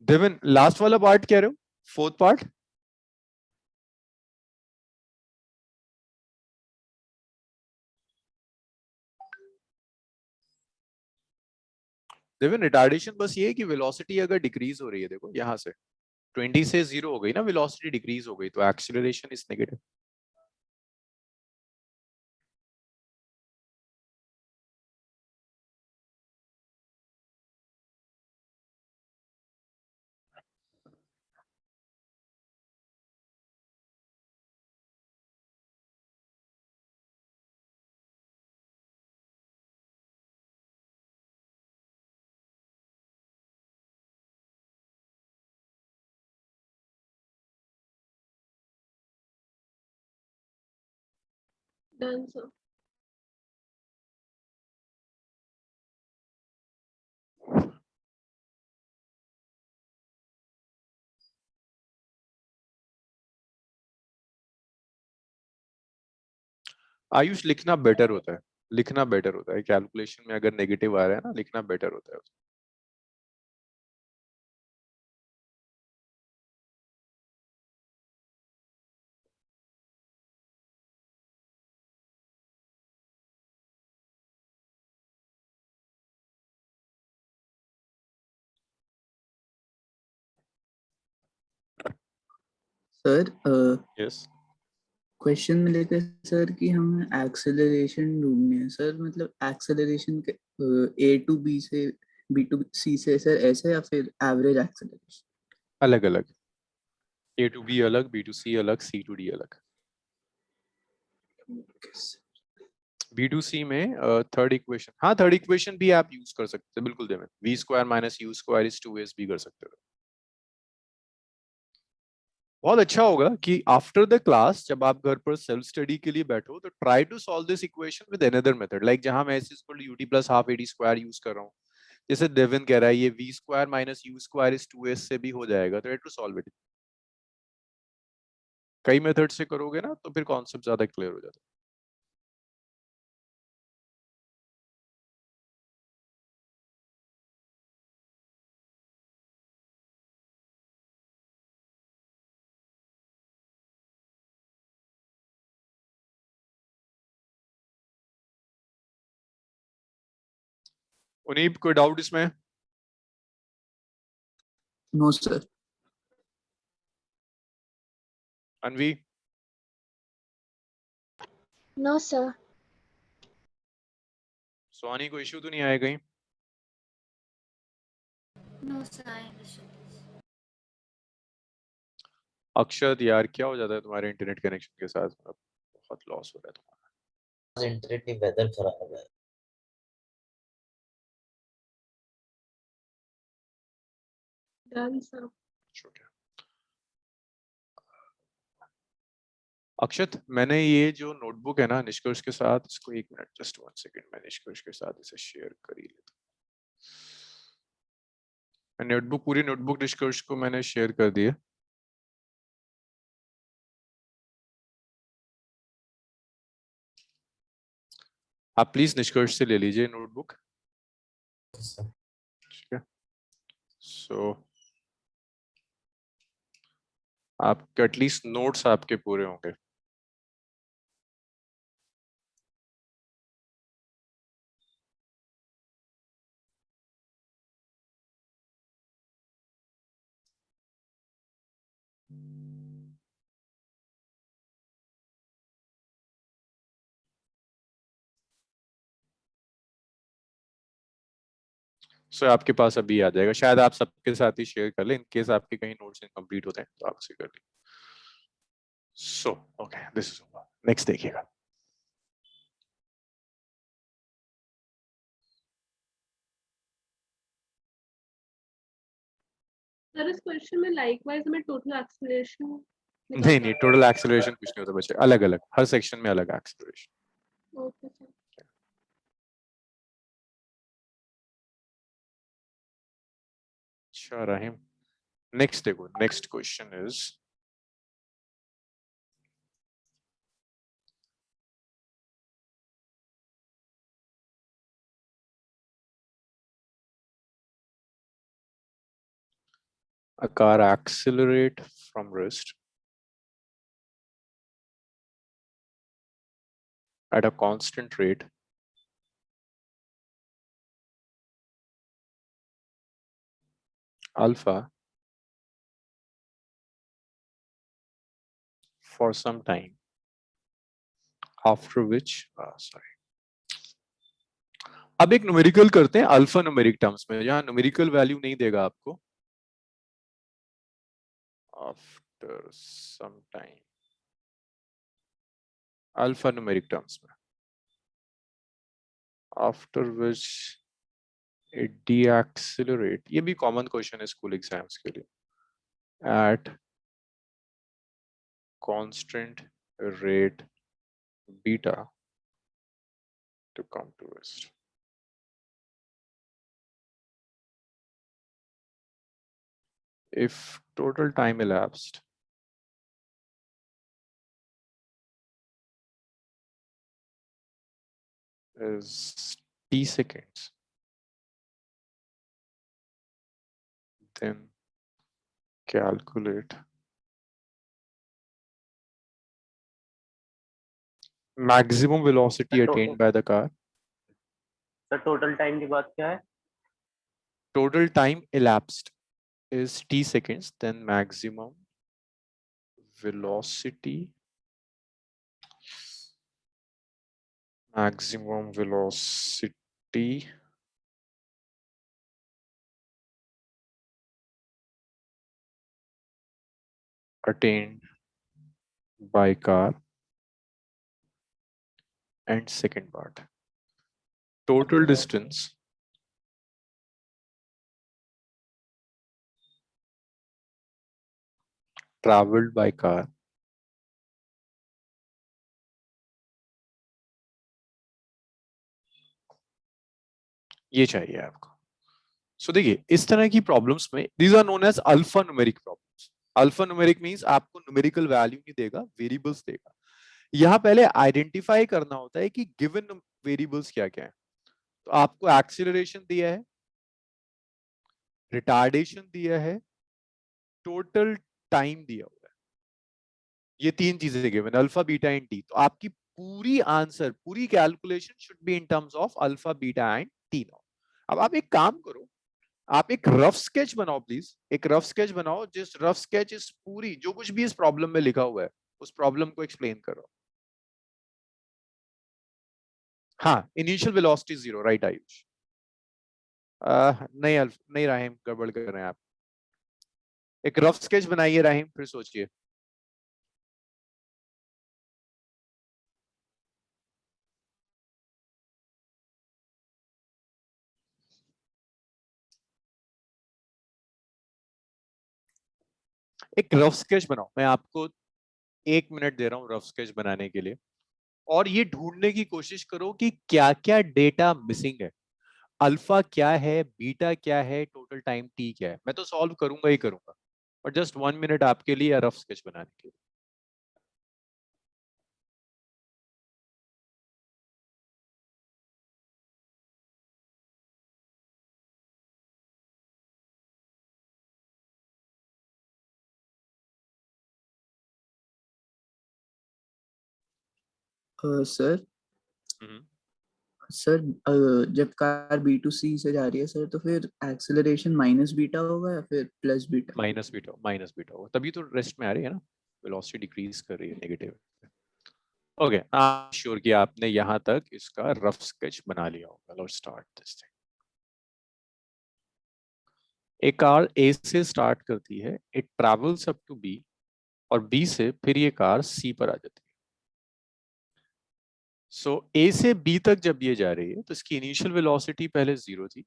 देवन लास्ट वाला पार्ट कह रहे हो, फोर्थ पार्ट? देवन रिटार्डेशन बस ये है कि वेलोसिटी अगर डिक्रीज हो रही है, देखो यहाँ से 20 से 0 हो गई ना, वेलोसिटी डिक्रीज हो गई, तो acceleration is negative. Done, sir. Ayush लिखना बेटर होता है, लिखना बेटर होता है कैलकुलेशन में, अगर नेगेटिव आ रहा है ना लिखना बेटर होता है। सर यस क्वेश्चन में लेकर सर कि हमें एक्सेलरेशन ढूंढनी है सर, मतलब एक्सेलरेशन के ए टू बी से बी टू सी से सर ऐसे, या फिर एवरेज एक्सेलरेशन? अलग अलग, ए टू बी अलग, बी टू सी अलग, सी टू डी अलग। बी टू सी में थर्ड इक्वेशन, हाँ थर्ड इक्वेशन भी आप यूज कर सकते हैं बिल्कुल, Devendra, v square minus u square is 2s भी कर सकते हो। बहुत अच्छा होगा कि आफ्टर द क्लास जब आप घर पर सेल्फ स्टडी के लिए बैठो तो try to solve this equation with another method, like जहां मैं s equal to ut plus half ad square use कर रहा हूँ, जैसे देवेंद्र कह रहा है ये v square minus u square is 2s से भी हो जाएगा, तो टू सॉल्व इट कई मेथड से करोगे ना तो फिर कॉन्सेप्ट ज्यादा क्लियर हो जाता है। उनीब कोई डाउट इसमें? No sir. Anvi? No, sir. Soni को इश्यू तो नहीं आया कहीं? No, sir, I understood this. अक्षत यार क्या हो जाता है तुम्हारे इंटरनेट कनेक्शन के साथ, बहुत लॉस हो रहा है तुम्हारा। इंटरनेट की वेदर खराब है। Done, sir. अक्षत मैंने ये जो नोटबुक है ना निष्कर्ष के साथ, इसको एक मिनट जस्ट 1 सेकंड, मैं निष्कर्ष के साथ इसे शेयर कर ही लेता हूं। नोटबुक, पूरी नोटबुक निष्कर्ष को मैंने शेयर कर दी है। आप प्लीज निष्कर्ष से ले लीजिए नोटबुक, ठीक है? सो आपके एटलीस्ट नोट्स आपके पूरे होंगे। सो आपके पास अभी आ जाएगा, शायद आप सबके साथ ही शेयर कर लें, इन केस आपके कहीं नोट्स इनकम्प्लीट होते हैं तो आप उसे कर लें। So okay, this is next देखिएगा। सर इस क्वेश्चन में लाइकवाइज में टोटल एक्सेलरेशन नहीं नहीं, टोटल एक्सेलरेशन कुछ नहीं होता बच्चे, अलग अलग हर सेक्शन में अलग एक्सेलरेशन। Okay sir. अच्छा रहीम, नेक्स्ट देखो, next question is a car accelerate from rest at a constant rate alpha for some time, after which sorry, अब एक न्यूमेरिकल करते हैं अल्फा न्यूमेरिक टर्म्स में, जहां न्यूमेरिकल वैल्यू नहीं देगा आपको। After some time alpha numeric terms में, आफ्टर विच इट डीएक्सेलरेट, ये भी कॉमन क्वेश्चन है स्कूल एग्जाम्स के लिए, at constant rate beta to come to rest. If total time elapsed is t seconds, then calculate maximum velocity attained by the car. Sir total time की बात क्या है? Total time elapsed is t seconds, then maximum velocity attained by car, and second part, total distance traveled by car ये चाहिए आपको। सो देखिए इस तरह की प्रॉब्लम्स में these are known as alpha numeric problems. Alpha numeric means आपको numerical value नहीं देगा, वेरिएबल्स देगा। यहाँ पहले आइडेंटिफाई करना होता है कि गिवन वेरिएबल्स क्या क्या है। तो आपको एक्सीलरेशन दिया है, रिटार्डेशन दिया है, टोटल टाइम दिया हुआ है, ये तीन चीजें given, alpha beta and T. तो आपकी पूरी आंसर, पूरी calculation should be in terms of alpha beta and T now. अब आप एक काम करो, आप एक रफ स्केच बनाओ प्लीज, एक रफ स्केच बनाओ, जिस रफ स्केच इस पूरी जो कुछ भी इस प्रॉब्लम में लिखा हुआ है उस प्रॉब्लम को एक्सप्लेन करो। हाँ, इनिशियल वेलोसिटी 0, राइट आयुष? नहीं राहिम, गड़बड़ कर रहे हैं आप। एक रफ स्केच बनाइए राहिम, फिर सोचिए। एक रफ स्केच बनाओ, मैं आपको 1 मिनट दे रहा हूं रफ स्केच बनाने के लिए, और ये ढूंढने की कोशिश करो कि क्या क्या डेटा मिसिंग है, अल्फा क्या है, बीटा क्या है, टोटल टाइम टी क्या है। मैं तो सॉल्व करूंगा ही करूंगा, और जस्ट 1 मिनट आपके लिए रफ स्केच बनाने के लिए। सर सर जब कार बी टू सी से जा रही है सर, तो फिर एक्सेलरेशन माइनस बीटा होगा या फिर प्लस बीटा? माइनस बीटा होगा, तभी तो रेस्ट में आ रही है ना, वेलोसिटी डिक्रीज कर रही है, negative. Okay, I am sure कि आपने यहाँ तक इसका रफ स्केच बना लिया होगा। Let's start this thing. एक कार ए से स्टार्ट करती है, it travels up to B, और बी से फिर ये कार सी पर आ जाती है। सो ए से बी तक जब ये जा रही है तो इसकी इनिशियल वेलोसिटी पहले 0 थी।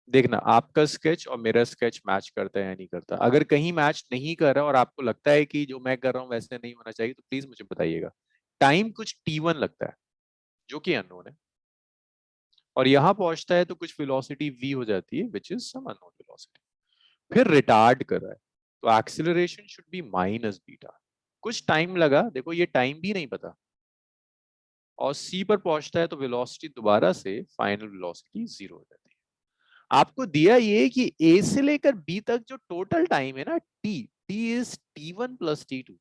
देखना आपका स्केच और मेरा स्केच मैच करता है या नहीं करता। अगर कहीं मैच नहीं कर रहा और आपको लगता है कि जो मैं कर रहा हूं वैसे नहीं होना चाहिए, तो प्लीज मुझे बताइएगा। टाइम कुछ t1 लगता है जो कि अननोन है, और यहां पहुंचता है तो कुछ वेलोसिटी v हो जाती है which is some unknown velocity. फिर रिटार्ड कर रहा है तो acceleration should be minus beta. कुछ टाइम लगा, देखो ये टाइम भी नहीं पता, और सी पर पहुंचता है तो वेलोसिटी दोबारा से फाइनल वेलोसिटी 0 हो जाती है। आपको दिया ये कि ए से लेकर बी तक जो टोटल टाइम है ना T is t1 plus t2।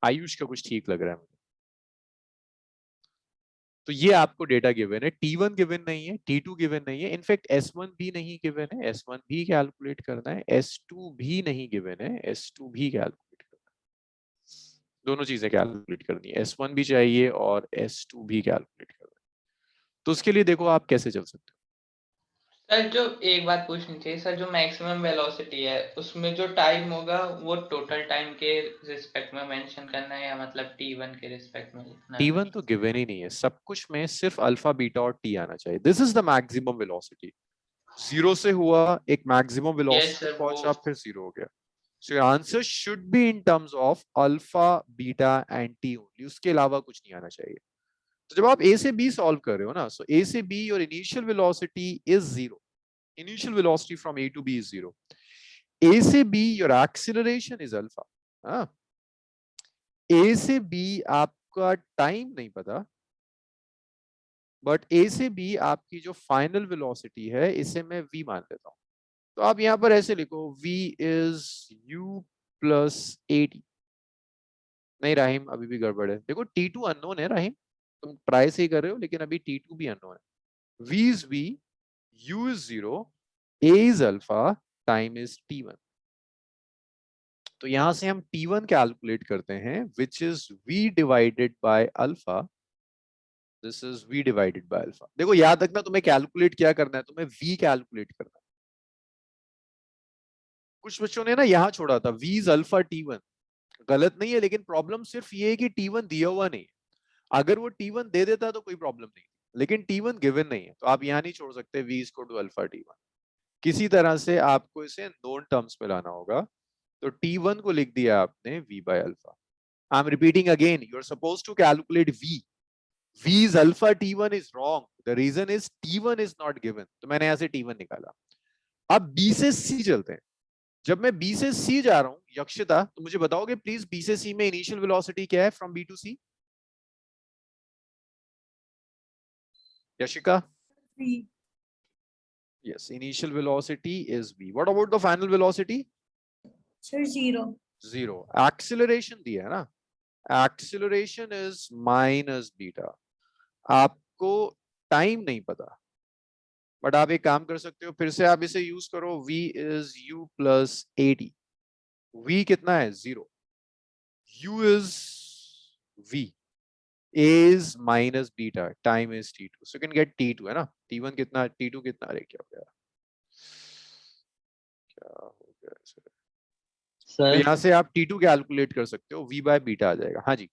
Ayush का कुछ ठीक लग रहा है मुझे। तो ये आपको डेटा गिवन है, t1 गिवन नहीं है, t2 गिवन नहीं है, इनफैक्ट s1 भी नहीं गिवन है, s1 भी कैलकुलेट करना है, s2 भी नहीं गिवन है, s2 भी कैलकुलेट करना है। दोनों चीजें कैलकुलेट करनी है, s1 भी चाहिए और s2 भी कैलकुलेट करना है। तो उसके लिए देखो आप कैसे चल सकते हो। सर जो एक बात पूछनी थी सर, जो मैक्सिमम वेलोसिटी है उसमें जो टाइम होगा वो टोटल टाइम के रिस्पेक्ट में मेंशन करना है, या मतलब t1 के रिस्पेक्ट में लिखना है? t1 तो गिवन ही नहीं है, सब कुछ में सिर्फ अल्फा बीटा और t आना चाहिए। This is the maximum velocity. 0 से हुआ, एक मैक्सिमम वेलोसिटी सर, पहुंचा, फिर 0 हो गया। So your answer should be in terms of alpha, beta and t only. उसके अलावा कुछ नहीं आना चाहिए. तो जब आप A से B सॉल्व कर रहे हो ना, so A से B your initial velocity is 0. Initial velocity from A to B is 0. A से B your acceleration is alpha. हाँ. A से B आपका टाइम नहीं पता, बट A से B आपकी जो फाइनल वेलोसिटी है इसे मैं V मान लेता हूं. तो आप यहां पर ऐसे लिखो V is U plus 80. नहीं राहिम, अभी भी गड़बड़ है. देखो T2 अननोन है राहिम, तुम ट्राई से ही कर रहे हो, लेकिन अभी T2 भी अननोन है. V is V, U is 0, A is alpha, time is T1. तो यहां से हम T1 कैलकुलेट करते हैं, which is V divided by alpha. This is V divided by alpha. देखो याद रखना, तुम्हें कैलकुलेट क्या करना है, तुम्हें V कैलकुलेट करना है. कुछ बच्चों ने ना यहां छोड़ा था V is alpha T1. गलत नहीं है, लेकिन प्रॉब्लम सिर्फ ये है कि T1 दिया हुआ नहीं है. अगर वो T1 दे देता तो कोई प्रॉब्लम नहीं, लेकिन T1 गिवन नहीं है, तो आप यहाँ नहीं छोड़ सकते V is equal to alpha T1. किसी तरह से आपको इसे नोन टर्म्स में लाना होगा. तो T1 को लिख दिया आपने V by alpha. I am repeating again, you are supposed to calculate V. V is alpha T1 is wrong. The reason is T1 is not given. तो मैंने यहाँ से T1 निकाला. अब B से C चलते हैं. जब मैं B से C जा रहा हूं यक्षिता, तो मुझे बताओगे प्लीज B से C में इनिशियल वेलोसिटी क्या है from B to C? Yashika? V. Yes, initial velocity is V. What about the final velocity? Sir, 0. 0. Acceleration दिया है ना? Acceleration is minus beta. आपको टाइम नहीं पता, बट आप एक काम कर सकते हो, फिर से आप इसे यूज करो. V is U plus 80. V कितना है? 0. U is V. A is minus beta. Time is T2. So you can get T2 है ना? T1 कितना? T2 कितना? अरे क्या हो गया? क्या हो गया इसे? तो सर यहाँ से आप T2 कैलकुलेट कर सकते हो. V by बीटा आ जाएगा. हाँ जी.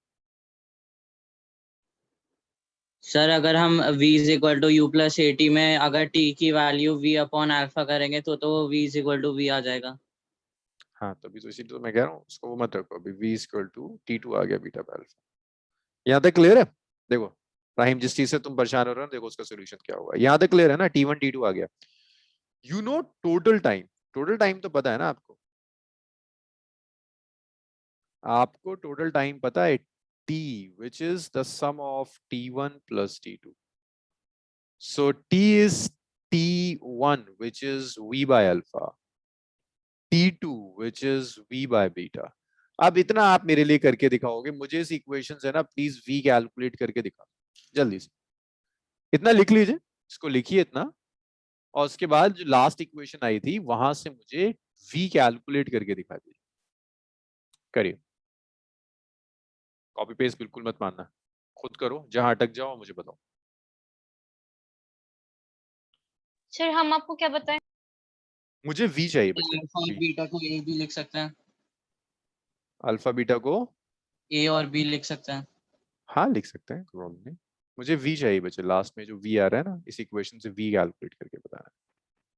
सर अगर हम v is equal to u plus 80 में अगर t की वैल्यू v अपॉन अल्फा करेंगे तो v is equal to v आ जाएगा. हाँ, तो अभी तो इसीलिए तो मैं कह रहा हूँ, उसको वो मत रखो. अभी V इक्वल टू T2 आ गया बीटा बाय अल्फा. यहाँ तक क्लियर है? देखो राहिम, जिस चीज से तुम परेशान हो रहे हो, देखो उसका सोल्यूशन क्या होगा. यहाँ तक क्लियर है ना? T1 T2 आ गया. You know total time. Total time तो पता है ना आपको? आपको टोटल टाइम पता है T, which is the sum of T1 plus T2. So T is T1, which is V by alpha. T2, which is V by beta. अब इतना आप मेरे लिए करके दिखाओगे, मुझे इस इक्वेशन से ना प्लीज V कैलकुलेट करके दिखा जल्दी से. इतना लिख लीजिए, इसको लिखिए इतना, और उसके बाद जो लास्ट इक्वेशन आई थी वहां से मुझे V कैलकुलेट करके दिखा दीजिए. करिए. कॉपी पेस्ट बिल्कुल मत मानना, खुद करो. जहां अटक जाओ मुझे बताओ. सर हम आपको क्या बताएं? मुझे V चाहिए बच्चे. अल्फा और V. बीटा को a भी लिख सकते हैं. अल्फा बीटा को a और b लिख सकते हैं. हाँ लिख सकते हैं, कोई प्रॉब्लम नहीं. मुझे V चाहिए बच्चे. लास्ट में जो V आ रहा है ना, इस इक्वेशन से V कैलकुलेट करके बताना है.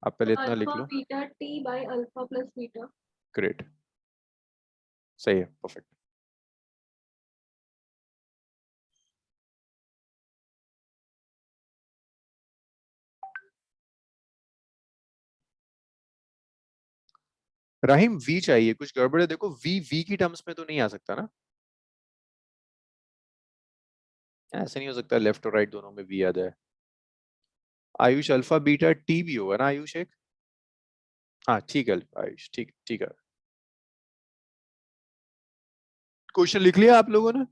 आप पहले इतना लिख alpha low. Beta t by alpha plus beta. Great, सही है, परफेक्ट. राहिम V चाहिए, कुछ गड़बड़ है? देखो V की टर्म्स में तो नहीं आ सकता ना? ऐसा नहीं हो सकता लेफ्ट और राइट दोनों में V आ जाए. आयुष अल्फा बीटा T भी होगा ना आयुष एक? हाँ ठीक है आयुष, ठीक ठीक है. क्वेश्चन लिख लिया आप लोगों ने?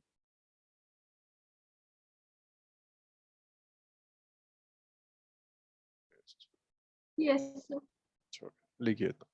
Yes sir. लिखिए तो.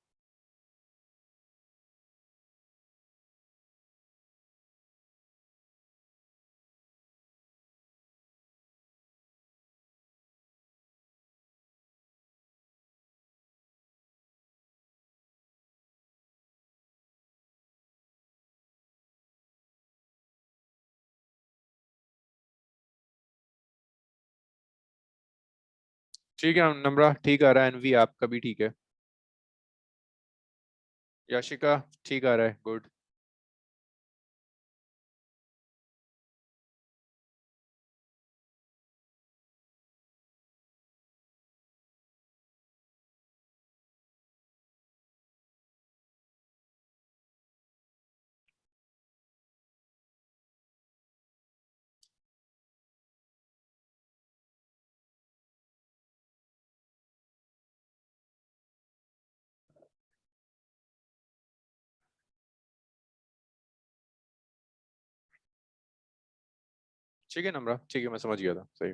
ठीक है नम्रा, ठीक आ रहा है. एनवी आपका भी ठीक है. याशिका ठीक आ रहा है, गुड। ठीक है नम्रा, ठीक है, मैं समझ गया था, सही।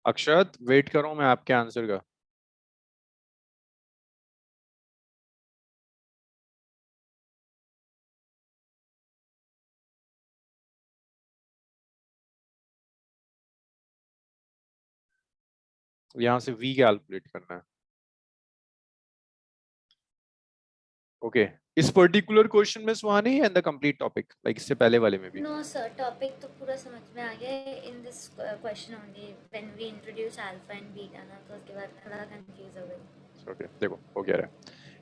अक्षत वेट करो मैं आपके आंसर का। यहाँ से v कैलकुलेट करना है। ओके इस पर्टिकुलर क्वेश्चन में Suhani and the complete topic, like इससे पहले वाले में भी। नो सर, टॉपिक तो पूरा समझ में आ गया in this question only when we introduce alpha and beta ना, तो उसके बाद थोड़ा कंफ्यूज हो गई। ओके देखो हो गया है,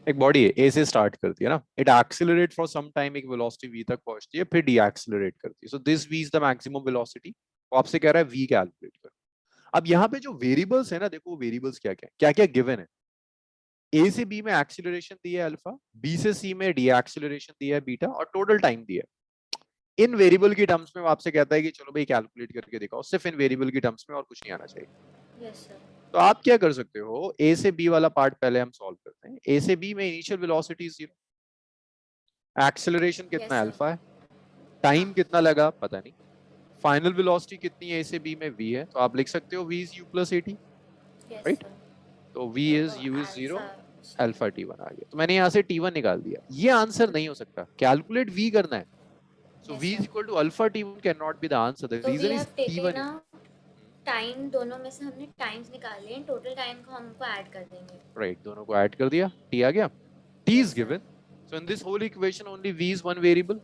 एक बॉडी है ए से स्टार्ट करती है ना, it accelerate for some time, एक वेलोसिटी v तक पहुंचती है, फिर डीएक्सेलरेट करती है। So this v is the maximum velocity. वो आपसे कह रहा है v कैलकुलेट कर। अब यहाँ पे जो वेरिएबल्स है ना, देखो वेरिएबल्स क्या क्या गिवन है। ए से बी में एक्सीलरेशन दिया है अल्फा, बी से सी में डीएक्सेलरेशन दिया है बीटा, और टोटल टाइम दिया है। इन वेरिएबल की टर्म्स में वो आपसे कहता है कि चलो भाई कैलकुलेट करके दिखाओ, सिर्फ इन वेरिएबल की टर्म्स में, और कुछ नहीं आना चाहिए। Yes sir. तो आप क्या कर सकते हो, ए से बी वाला पार्ट पहले हम सॉल्व करते हैं। ए से बी में इनिशियल वेलोसिटी 0, एक्सेलरेशन कितना Yes, sir. अल्फा है, टाइम कितना लगा पता नहीं, फाइनल वेलोसिटी कितनी है ए से बी में v है, तो आप लिख सकते हो v is u plus at, Yes, right. sir. तो v is u is 0, Alpha. Alpha t1 आ गया। तो मैंने यहाँ से t1 निकाल दिया। ये आंसर नहीं हो सकता, कैलकुलेट v करना है। So Yes, v is sir. Equal to alpha t1 can not be the answer, the तो reason we is have taken t1 out time, दोनों में से हमने टाइम्स निकाल लिए, टोटल टाइम को हमको ऐड कर देंगे। राइट, दोनों को ऐड कर दिया, t आ गया, t Yes, is sir. given, so in this whole equation only v is one variable,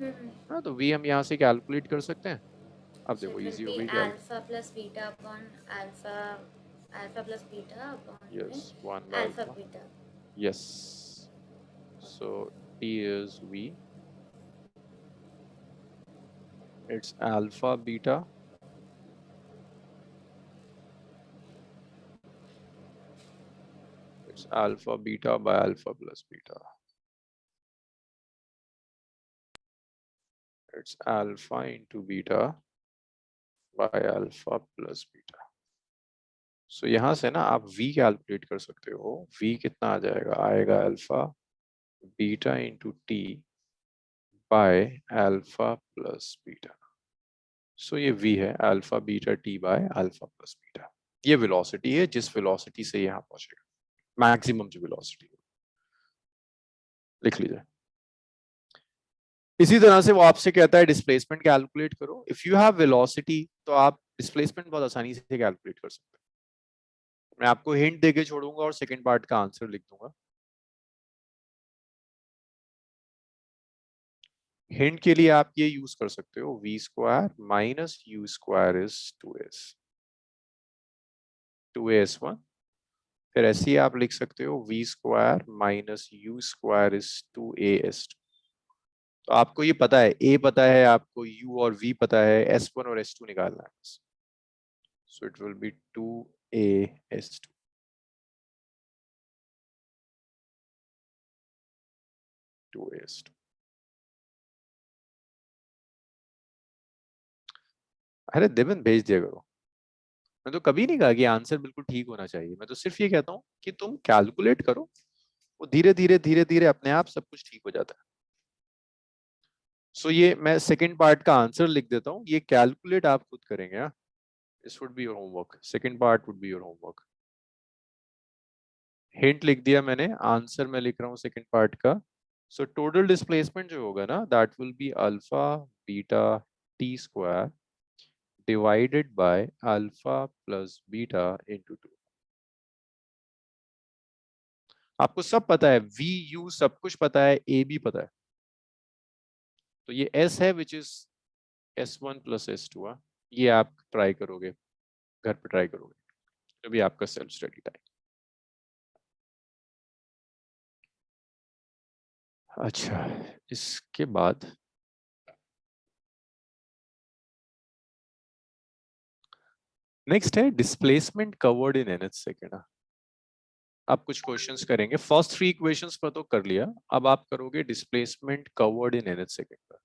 हाँ, तो v हम यहाँ से कैलकुलेट कर सकते हैं। अब So देखो it will इजी हो be गई क्या। alpha plus beta upon alpha, alpha plus beta upon yes 1 by alpha alpha, beta. yes, so t is v, it's alpha beta it's alpha beta by alpha plus beta, it's alpha into beta by alpha plus beta। सो यहाँ से ना आप v calculate कर सकते हो। v कितना आ जाएगा, आएगा alpha beta into T by alpha plus beta. So ये v है, alpha beta T by alpha plus beta. ये वेलोसिटी है जिस वेलोसिटी से यहाँ पहुंचेगा, मैक्सिमम जो वेलोसिटी, लिख लीजिए। इसी तरह से वो आपसे कहता है डिस्प्लेसमेंट कैलकुलेट करो। इफ यू हैव वेलोसिटी तो आप डिस्प्लेसमेंट बहुत आसानी से कैलकुलेट कर सकते हैं। मैं आपको हिंट देके छोड़ूंगा और सेकंड पार्ट का आंसर लिख दूंगा। हिंट के लिए आप ये यूज कर सकते हो, v square minus u square is 2s, 2as1। फिर ऐसे ही आप लिख सकते हो v square minus u square is 2as2। तो आपको ये पता है, a पता है आपको, u और v पता है, s1 और s2 निकालना है बस। सो इट विल बी 2as2, अरे देवन भेज दिया करो। मैं तो कभी नहीं कहा कि आंसर बिल्कुल ठीक होना चाहिए, मैं तो सिर्फ ये कहता हूँ कि तुम कैलकुलेट करो, वो धीरे धीरे अपने आप सब कुछ ठीक हो जाता है। सो ये मैं सेकंड पार्ट का आंसर लिख देता हूँ, ये कैलकुलेट आप खुद करेंगे। हाँ, this would be your homework, second part would be your homework. Hint लिख दिया मैंने, आंसर मैं लिख रहा हूँ सेकंड पार्ट का। सो टोटल डिस्प्लेसमेंट जो होगा ना, that will be alpha beta T square divided by alpha plus beta into 2। आपको सब पता है, वी यू सब कुछ पता है, ए भी पता है। तो ये एस है which is s1 plus s2। ये आप ट्राई करोगे, घर पे ट्राई करोगे। जो भी आपका सेल्फ स्टडी टाइम। अच्छा, इसके बाद नेक्स्ट है displacement covered in nth second. आप कुछ क्वेश्चंस करेंगे, फर्स्ट 3 इक्वेशंस पर तो कर लिया, अब आप करोगे displacement covered in nth second पर।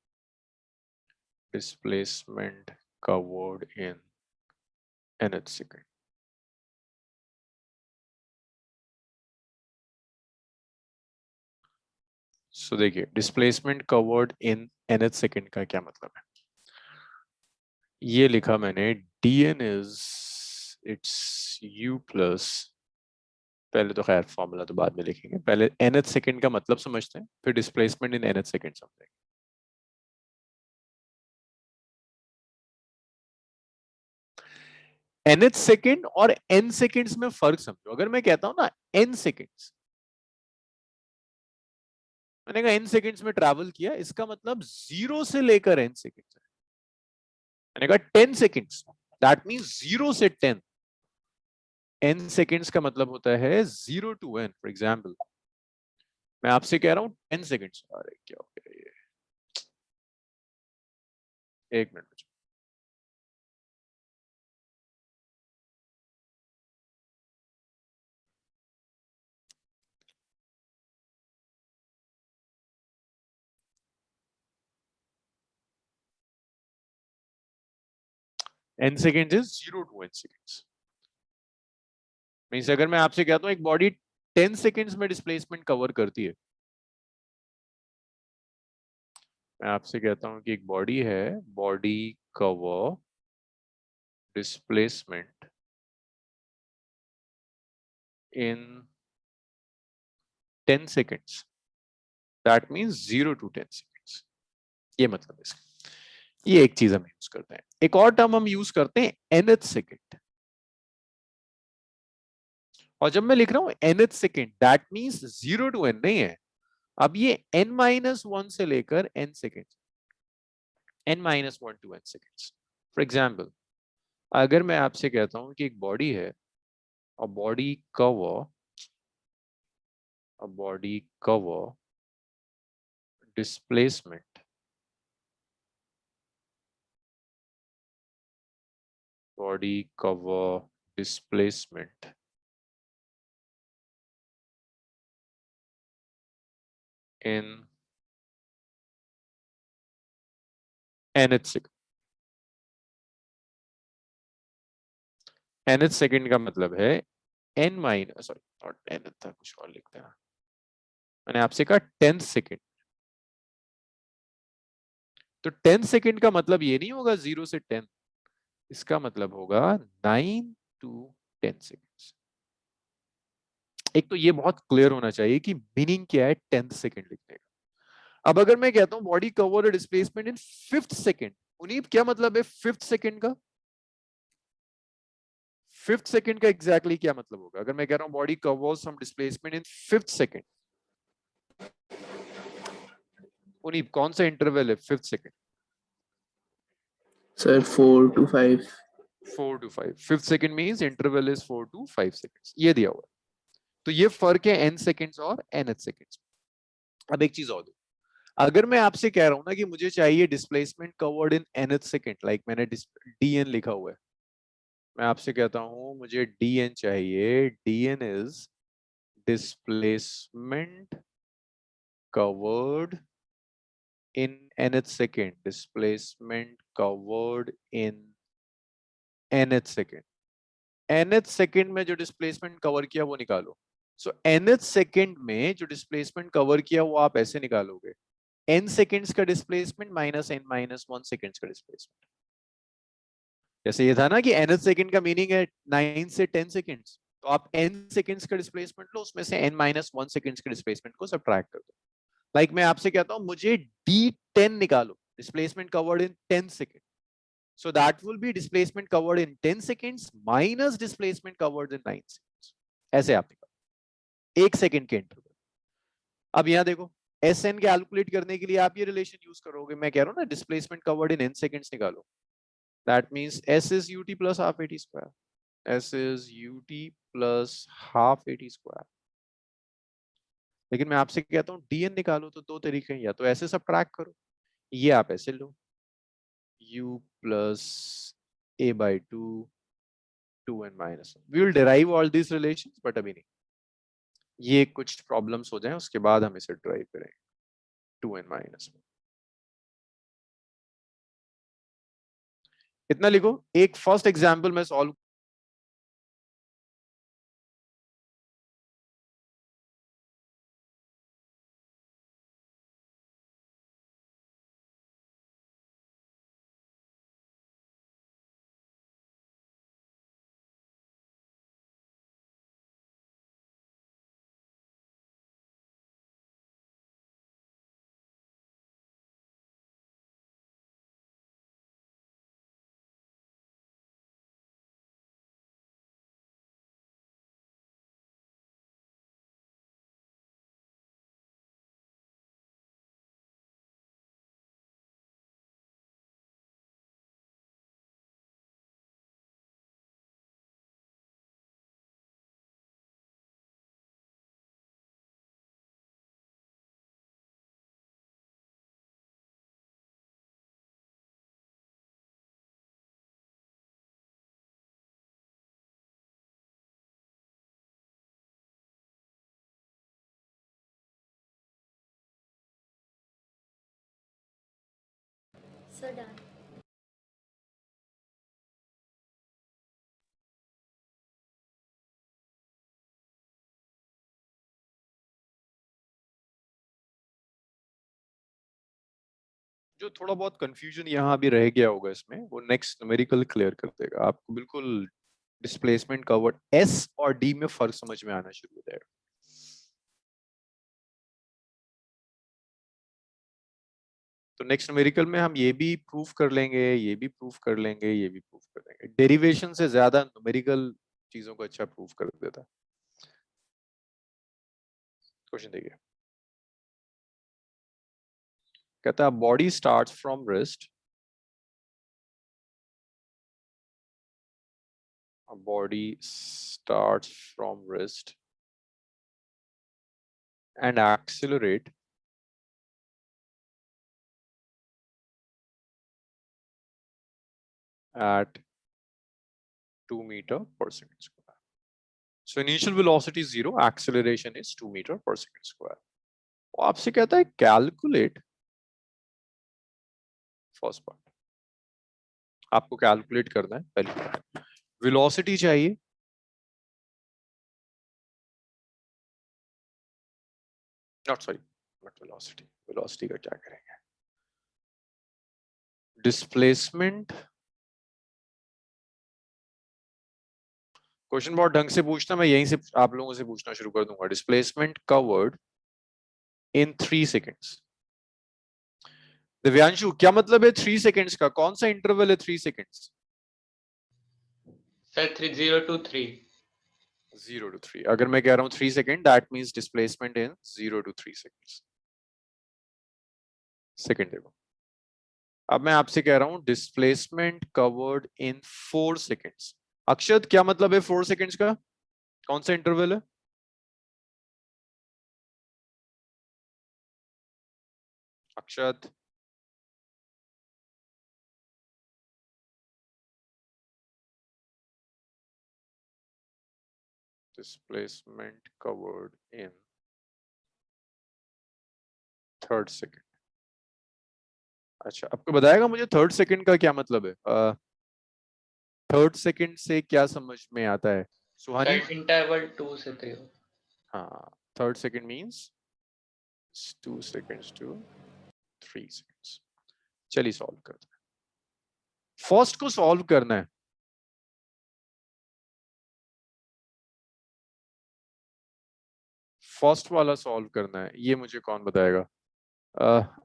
Displacement covered in nth second. So देखिए displacement covered in nth second का क्या मतलब है। ये लिखा मैंने dn is it's u plus, पहले तो खैर फॉर्मूला तो बाद में लिखेंगे, पहले nth सेकेंड का मतलब समझते हैं, फिर डिस्प्लेसमेंट इन nth सेकेंड समझेंगे। nth सेकेंड और n सेकेंड्स में फर्क समझो। अगर मैं कहता हूं ना n सेकेंड्स, मैंने कहा n सेकेंड्स में ट्रैवल किया, इसका मतलब 0 से लेकर n सेकेंड्स है। मैंने कहा 10 सेकेंड्स, दैट मींस 0 से 10। n सेकेंड्स का मतलब होता है 0 टू n। फॉर एग्जांपल मैं आपसे कह रहा हूं 10 सेकेंड्स। अरे क्या हो गया ये, एक मिनट में। n seconds is 0 to n seconds. Means अगर मैं आपसे कहता हूं एक बॉडी 10 सेकेंड्स में डिस्प्लेसमेंट कवर करती है, मैं आपसे कहता हूं कि एक बॉडी है, body cover displacement in 10 seconds, that means 0 to 10 seconds। ये मतलब इसका, ये एक चीज हम यूज करते हैं। एक और टर्म हम यूज करते हैं nth सेकेंड, और जब मैं लिख रहा हूं nth second that means 0 to n नहीं है, अब ये n-1 से लेकर n second, n-1 to n seconds. For example अगर मैं आपसे कहता हूं कि एक बॉडी है, a body cover displacement in nth second। nth second का मतलब है n minus, sorry not nth था, कुछ और लिखते हैं। मैंने आपसे कहा 10 सेकेंड, तो 10 सेकेंड का मतलब ये नहीं होगा 0 से 10, इसका मतलब होगा 9 टू 10 सेकेंड्स। एक तो ये बहुत क्लियर होना चाहिए कि मीनिंग क्या है 10th सेकेंड लिखने का। अब अगर मैं कहता हूं body cover displacement in 5th second, Unneet क्या मतलब है 5th सेकेंड का? 5th सेकेंड का एग्जैक्टली क्या मतलब होगा? अगर मैं कह रहा हूं body covers some displacement in 5th second, Unneet कौन सा इंटरवल है 5th second? Sir 4 to 5। 4 to 5। 5th second means interval is 4 to 5 seconds, ये दिया हुआ है। तो ये फर्क है n सेकेंड्स और nth सेकेंड्स। अब एक चीज और दो, अगर मैं आपसे कह रहा हूं ना कि मुझे चाहिए displacement covered in nth second, like मैंने dn लिखा हुआ है, मैं आपसे कहता हूं मुझे dn चाहिए, dn is displacement covered in nth second, displacement covered in nth second। nth second में जो डिस्प्लेसमेंट कवर किया वो निकालो। सो nth second में जो डिस्प्लेसमेंट कवर किया वो आप ऐसे निकालोगे, n सेकेंड्स का डिस्प्लेसमेंट माइनस n-1 सेकेंड्स का डिस्प्लेसमेंट। जैसे ये था ना कि nth सेकेंड का मीनिंग है 9 से 10 सेकेंड्स, तो आप n सेकेंड्स का डिस्प्लेसमेंट लो, उसमें से n-1 सेकेंड्स के डिस्प्लेसमेंट को सब्ट्रैक्ट कर दो। लाइक मैं आपसे कहता हूं मुझे d10 निकालो, displacement covered in 10 second, so that will be displacement covered in 10 seconds minus displacement covered in 9 seconds। ऐसे आप निकालो 1 सेकेंड के इंटरवल। अब यहां देखो Sn कैलकुलेट करने के लिए आप ये रिलेशन यूज करोगे, मैं कह रहा हूं ना displacement covered in n seconds निकालो, that means S is ut plus half at square। S is ut plus half at square. लेकिन मैं आपसे कहता हूँ dn निकालो तो दो तरीके हैं, या तो ऐसे सब्ट्रैक्ट करो, ये आप ऐसे लो u plus a by 2 2n minus 1. We will derive all these relations, but अभी नहीं, ये कुछ प्रॉब्लम्स हो जाएं उसके बाद हम इसे ड्राइव करेंगे 2n minus 1. इतना लिखो. एक फर्स्ट एग्जाम्पल मैं सॉल्व So done. जो थोड़ा बहुत कंफ्यूजन यहाँ भी रह गया होगा इसमें, वो नेक्स्ट न्यूमेरिकल क्लियर कर देगा आपको. बिल्कुल डिस्प्लेसमेंट कवर्ड S और D में फर्क समझ में आना शुरू हो जाएगा. तो नेक्स्ट न्यूमेरिकल में हम ये भी प्रूफ कर लेंगे, ये भी प्रूफ कर लेंगे, ये भी प्रूफ कर लेंगे. डेरिवेशन से ज्यादा न्यूमेरिकल चीजों को अच्छा प्रूफ कर देता है. क्वेश्चन देखिए, कहता है body starts from wrist. Body starts from wrist and accelerate at 2 meter per second square. So initial velocity is 0, acceleration is 2 meter per second square. वो आपसे कहता है कैलकुलेट फर्स्ट पार्ट. आपको कैलकुलेट करना है पहले. वेलोसिटी चाहिए, नॉट वेलोसिटी. वेलोसिटी का क्या करेंगे? डिस्प्लेसमेंट. क्वेश्चन बहुत ढंग से पूछना, मैं यहीं से आप लोगों से पूछना शुरू कर दूंगा. डिस्प्लेसमेंट कवर्ड इन 3 seconds. दिव्यांशु, क्या मतलब है 3 seconds का? कौन सा इंटरवल है 3 seconds? Sir 0 to 3. 0 to 3. अगर मैं कह रहा हूं 3 second, that means displacement in 0 to 3 seconds. Second देखो, अब मैं आपसे कह रहा हूं डिस्प्लेसमेंट कवर्ड इन 4 seconds. अक्षत, क्या मतलब है 4 seconds का? कौन सा इंटरवल है? Akshat, displacement covered in 3rd second. अच्छा, आपको बताएगा मुझे 3rd second का क्या मतलब है? 3rd second से क्या समझ में आता है सुहानी? इंटरवल 2 से 3. हाँ, 3rd second means 2 seconds to 3 seconds. चलिए सॉल्व करते हैं. फर्स्ट को सॉल्व करना है. फर्स्ट वाला सॉल्व करना है, ये मुझे कौन बताएगा?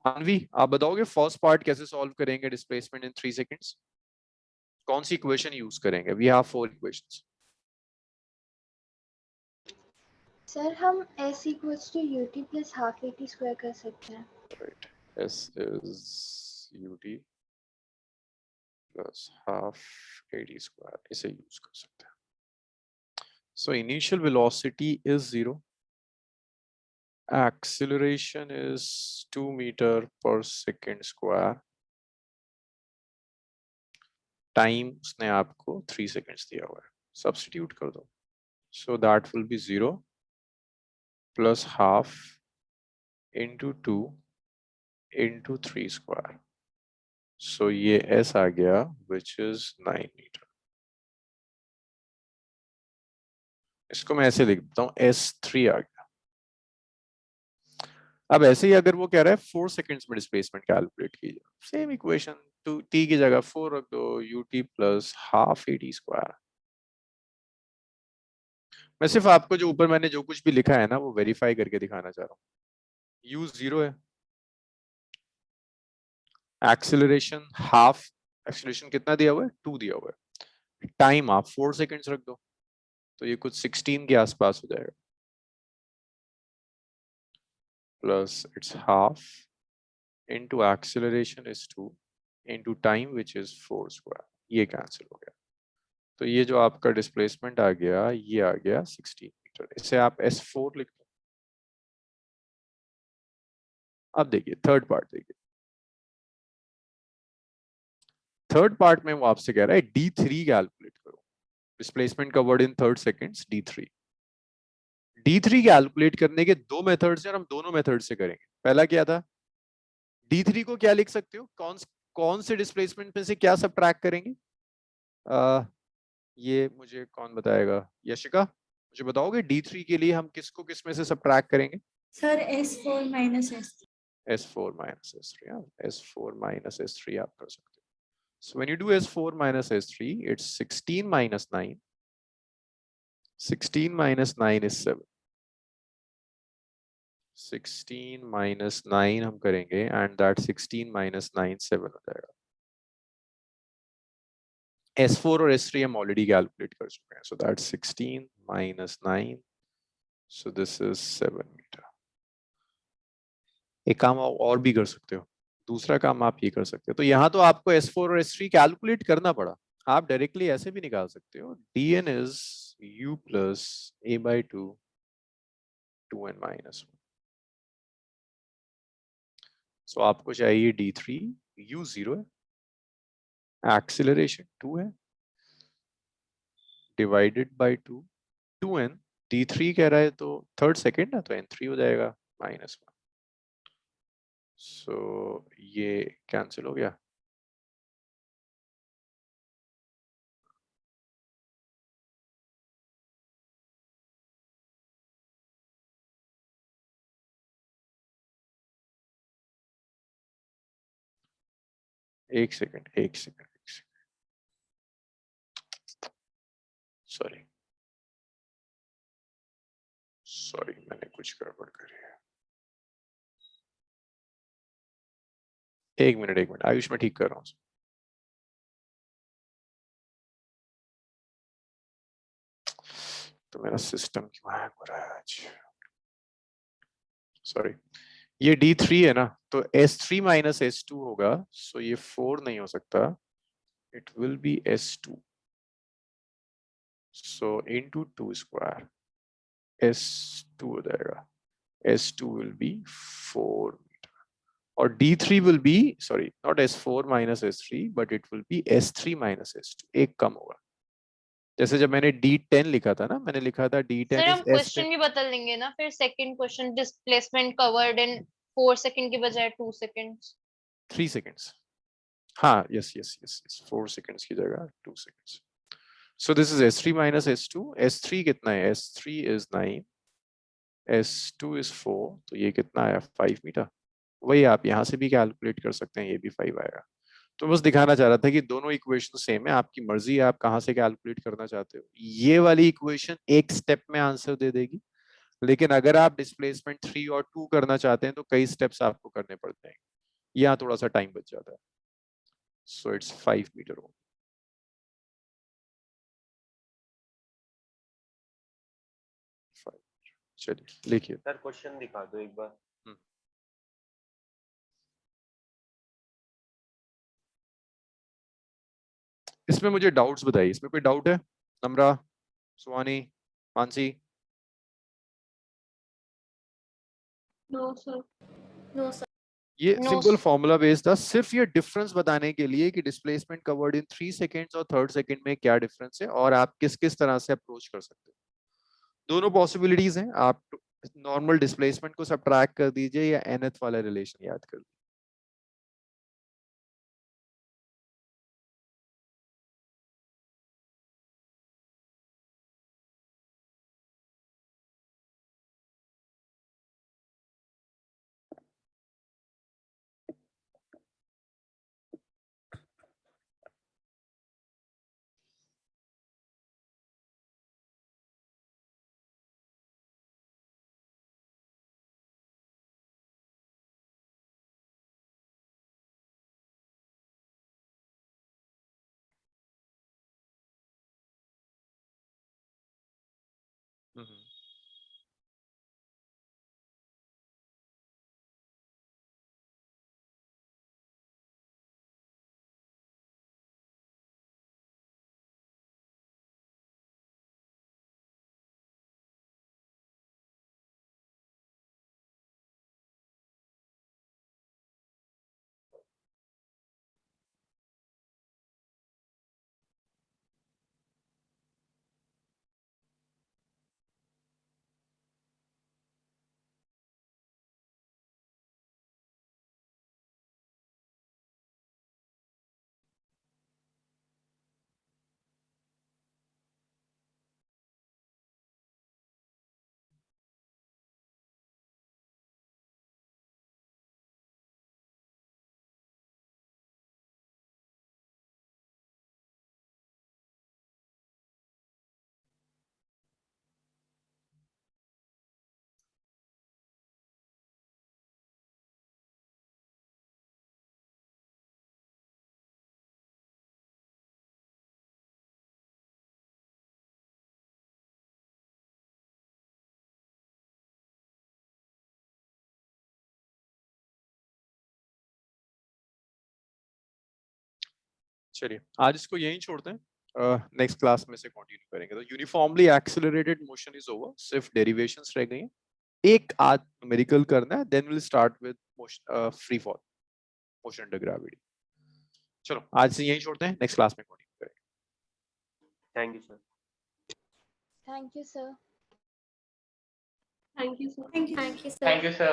अनवी, आप बताओगे फर्स्ट पार्ट कैसे सॉल्व करेंगे डिस्प्लेसमेंट इन 3 seconds? कौन सी इक्वेशन यूज करेंगे? We have 4 equations. सर हम s equals to ut plus half at square कर सकते हैं. Right, s is ut plus half at square, इसे यूज कर सकते हैं. So initial velocity is 0. Acceleration is 2 meter per second square. Time उसने आपको 3 seconds दिया हुआ है. Substitute कर दो. So that will be 0 plus half into 2 into 3 square. So ये S आ गया which is 9 meter. इसको मैं ऐसे लिख देता हूँ S3 आ गया. अब ऐसे ही अगर वो कह रहा है 4 सेकंड्स में डिस्प्लेसमेंट कैलकुलेट कीजिए, सेम इक्वेशन, टू t की जगह 4 रख दो, ut plus half at square. मैं सिर्फ आपको जो ऊपर मैंने जो कुछ भी लिखा है ना वो वेरीफाई करके दिखाना चाह रहा हूँ. u 0 है, एक्सेलरेशन हाफ, एक्सेलरेशन कितना दिया हुआ है 2 दिया हुआ है, टाइम आप 4 सेकंड्स रख दो तो ये कुछ 16 के आसपास हो जाएगा, plus it's half into acceleration is 2 into time which is 4 square. ये कैंसिल हो गया. तो ये जो आपका डिस्प्लेसमेंट आ गया ये आ गया 16 मीटर. इसे आप S4 लिख दो. अब देखिए थर्ड पार्ट देखिए. थर्ड पार्ट में वो आपसे कह रहा है D3 कैलकुलेट करो. डिस्प्लेसमेंट कवर्ड इन 30 सेकंड्स D3. D3 कैलकुलेट करने के दो मेथड्स हैं और हम दोनों मेथड से करेंगे. पहला क्या था, D3 को क्या लिख सकते हो, कौन से डिस्प्लेसमेंट में से क्या सबट्रैक्ट करेंगे? ये मुझे कौन बताएगा? यशिका मुझे बताओगे D3 के लिए हम किसको किस में से सबट्रैक्ट करेंगे? Sir S4 minus S3. S4 minus S3. हाँ, S4 minus S3 आप कर सकते हो. So when you do S4 minus S3, it's 16 minus 9. 16 minus 9 is 7. 16 minus 9 हम करेंगे and that 16 minus 9 7 हो जाएगा. S4 और S3 हम ऑलरेडी कैलकुलेट कर चुके हैं. So that's 16 minus 9. So this is 7 meter. एक काम आप और भी कर सकते हो. दूसरा काम आप ये कर सकते हो. तो यहाँ तो आपको S4 और S3 कैलकुलेट करना पड़ा. आप डायरेक्टली ऐसे भी निकाल सकते हो. dn is u plus a by 2 2n minus 1. So आपको चाहिए d3, u 0 है, एक्सीलरेशन 2 है, डिवाइडेड बाय 2, 2n, d3 कह रहा है तो थर्ड सेकेंड ना, तो n3 हो जाएगा -1. सो ये कैंसिल हो गया. एक सेकेंड सॉरी मैंने कुछ गड़बड़ करी है. एक मिनट आयुष मैं ठीक कर रहा हूँ. तो मेरा सिस्टम क्यों हैंग हो रहा है आज, सॉरी. ये D3 है ना, तो S3 minus S2 होगा. सो ये 4 नहीं हो सकता, it will B S2. So into 2 square S2 हो जाएगा. S2 will be 4 meter. और D3 will be, sorry, not S4 minus S3, but it will be S3 minus S2. एक कम होगा. जैसे जब मैंने D10 लिखा था ना, मैंने लिखा था D10 सर हम is क्वेश्चन भी बदल देंगे ना फिर. सेकंड क्वेश्चन डिस्प्लेसमेंट कवर्ड इन 4 सेकंड की बजाय 2 सेकंड्स. 3 seconds. हाँ, yes. 4 seconds की जगह 2 seconds. So this is S3 minus S2. S3 कितना है? S3 is 9. S2 is 4. तो ये कितना आया? 5 मीटर. वही आप यहाँ से भी कैलकुलेट कर सकते हैं, ये भी 5 आएगा. तो बस दिखाना चाह रहा था कि दोनों इक्वेशन सेम है, आपकी मर्जी है आप कहाँ से कैलकुलेट करना चाहते हो. ये वाली इक्वेशन एक स्टेप में आंसर दे देगी, लेकिन अगर आप डिस्प्लेसमेंट 3 और 2 करना चाहते हैं तो कई स्टेप्स आपको करने पड़ते हैं. यहाँ थोड़ा सा टाइम बच जाता है. So it's 5 meter. चलिए लिखिए. सर क्वेश्चन दिखा दो एक बार. इसमें मुझे डाउट्स बताइए. इसमें कोई डाउट है? Namra, Suhani, Mansi? No sir. No, sir. ये No, simple sir. Formula based था, सिर्फ ये डिफरेंस बताने के लिए कि डिस्प्लेसमेंट कवर्ड इन 3 सेकेंड्स और 3rd सेकंड में क्या डिफरेंस है और आप किस किस तरह से अप्रोच कर सकते हो। दोनों पॉसिबिलिटीज हैं, आप नॉर्मल डिस्प्लेसमेंट को सब्ट्रैक्ट कर दीजिए या nth वाला रिलेशन याद कर लीजिए। चलिए आज इसको यहीं छोड़ते हैं, नेक्स्ट क्लास में से कंटिन्यू करेंगे। तो uniformly accelerated motion is over, सिर्फ डेरिवेशंस रह गई हैं, एक आध न्यूमेरिकल करना है, then will start with motion free fall, motion under gravity. चलो आज से यहीं छोड़ते हैं, नेक्स्ट क्लास में कंटिन्यू करेंगे। Thank you sir. Thank you sir. Thank you sir. Thank you. Thank you, sir. Thank you, sir.